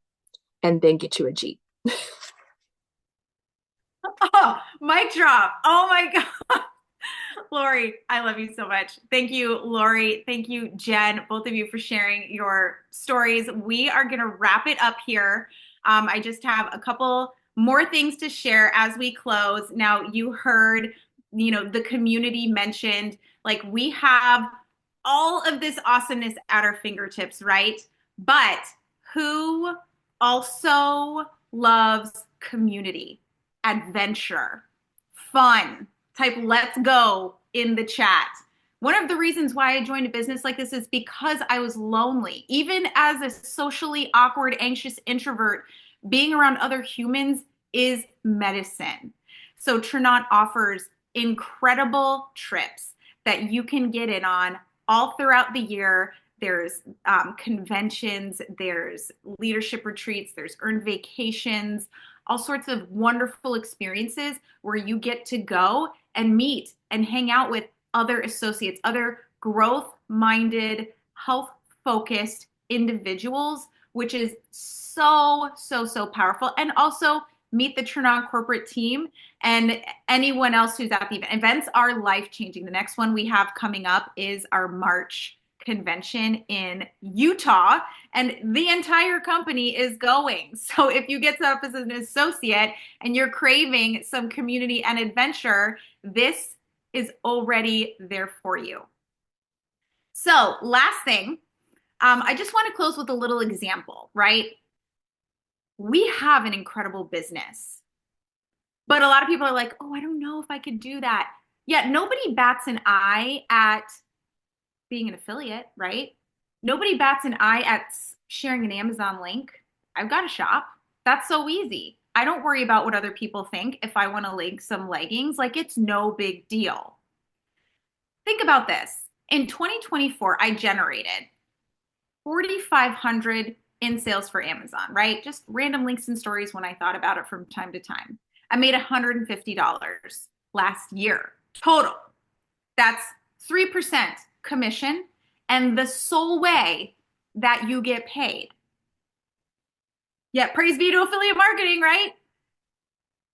and then get you a Jeep. Oh, mic drop. Oh my God. Lori, I love you so much. Thank you, Lori. Thank you, Jen, both of you for sharing your stories. We are going to wrap it up here. I just have a couple more things to share as we close. Now, you heard, the community mentioned, like, we have all of this awesomeness at our fingertips, right? But who also loves community, adventure, fun? Type let's go in the chat. One of the reasons why I joined a business like this is because I was lonely. Even as a socially awkward, anxious introvert, being around other humans is medicine. So Tranont offers incredible trips that you can get in on all throughout the year. There's conventions, there's leadership retreats, there's earned vacations, all sorts of wonderful experiences where you get to go and meet and hang out with other associates, other growth-minded, health-focused individuals, which is so, so, so powerful. And also meet the Tranont corporate team and anyone else who's at the event. Events are life-changing. The next one we have coming up is our March convention in Utah, and the entire company is going. So if you get set up as an associate and you're craving some community and adventure, this is already there for you. So last thing, I just want to close with a little example, right? We have an incredible business, but a lot of people are like, oh, I don't know if I could do that. Yeah, nobody bats an eye at being an affiliate, right? Nobody bats an eye at sharing an Amazon link. I've got a shop. That's so easy. I don't worry about what other people think if I want to link some leggings. Like, it's no big deal. Think about this. In 2024, I generated 4,500 in sales for Amazon, right? Just random links and stories when I thought about it from time to time. I made $150 last year total. That's 3% commission and the sole way that you get paid. Yeah, praise be to affiliate marketing, right?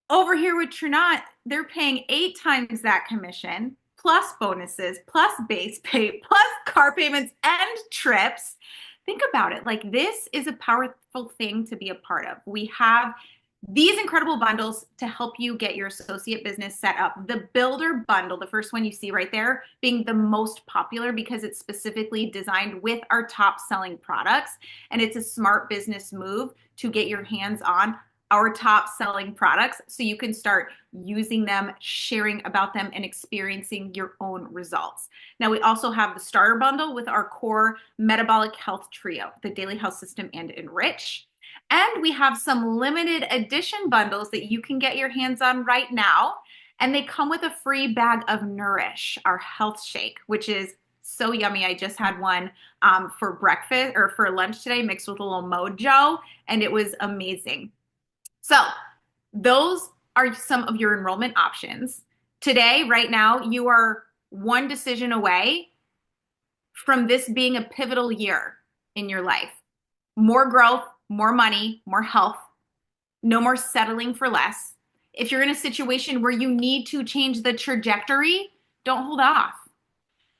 Over here with Tranont, they're paying 8 times that commission plus bonuses, plus base pay, plus car payments and trips. Think about it. Like, this is a powerful thing to be a part of. We have these incredible bundles to help you get your associate business set up. The builder bundle, the first one you see right there, being the most popular because it's specifically designed with our top selling products. And it's a smart business move to get your hands on our top selling products so you can start using them, sharing about them, and experiencing your own results. Now, we also have the starter bundle with our core metabolic health trio, the daily health system and enrich. And we have some limited edition bundles that you can get your hands on right now. And they come with a free bag of Nourish, our health shake, which is so yummy. I just had one for breakfast or for lunch today, mixed with a little mojo, and it was amazing. So those are some of your enrollment options. Today, right now, you are one decision away from this being a pivotal year in your life. More growth, more money, more health, no more settling for less. If you're in a situation where you need to change the trajectory, don't hold off.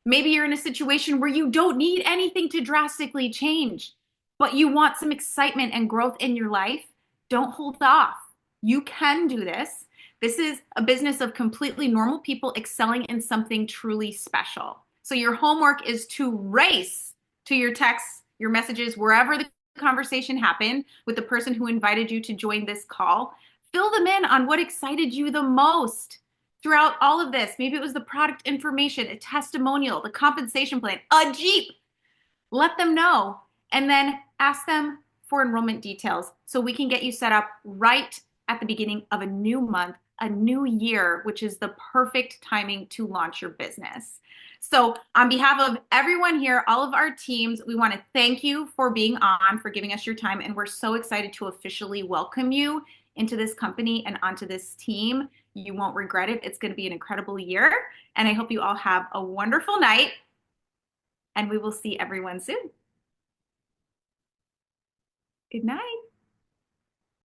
Maybe you're in a situation where you don't need anything to drastically change, but you want some excitement and growth in your life. Don't hold off. You can do this. This is a business of completely normal people excelling in something truly special. So your homework is to race to your texts, your messages, wherever the conversation happened with the person who invited you to join this call. Fill them in on what excited you the most throughout all of this. Maybe it was the product information, a testimonial, the compensation plan, a Jeep. Let them know, and then ask them for enrollment details so we can get you set up right at the beginning of a new month, a new year, which is the perfect timing to launch your business. So on behalf of everyone here, all of our teams, we want to thank you for being on, for giving us your time. And we're so excited to officially welcome you into this company and onto this team. You won't regret it. It's going to be an incredible year. And I hope you all have a wonderful night. And we will see everyone soon. Good night.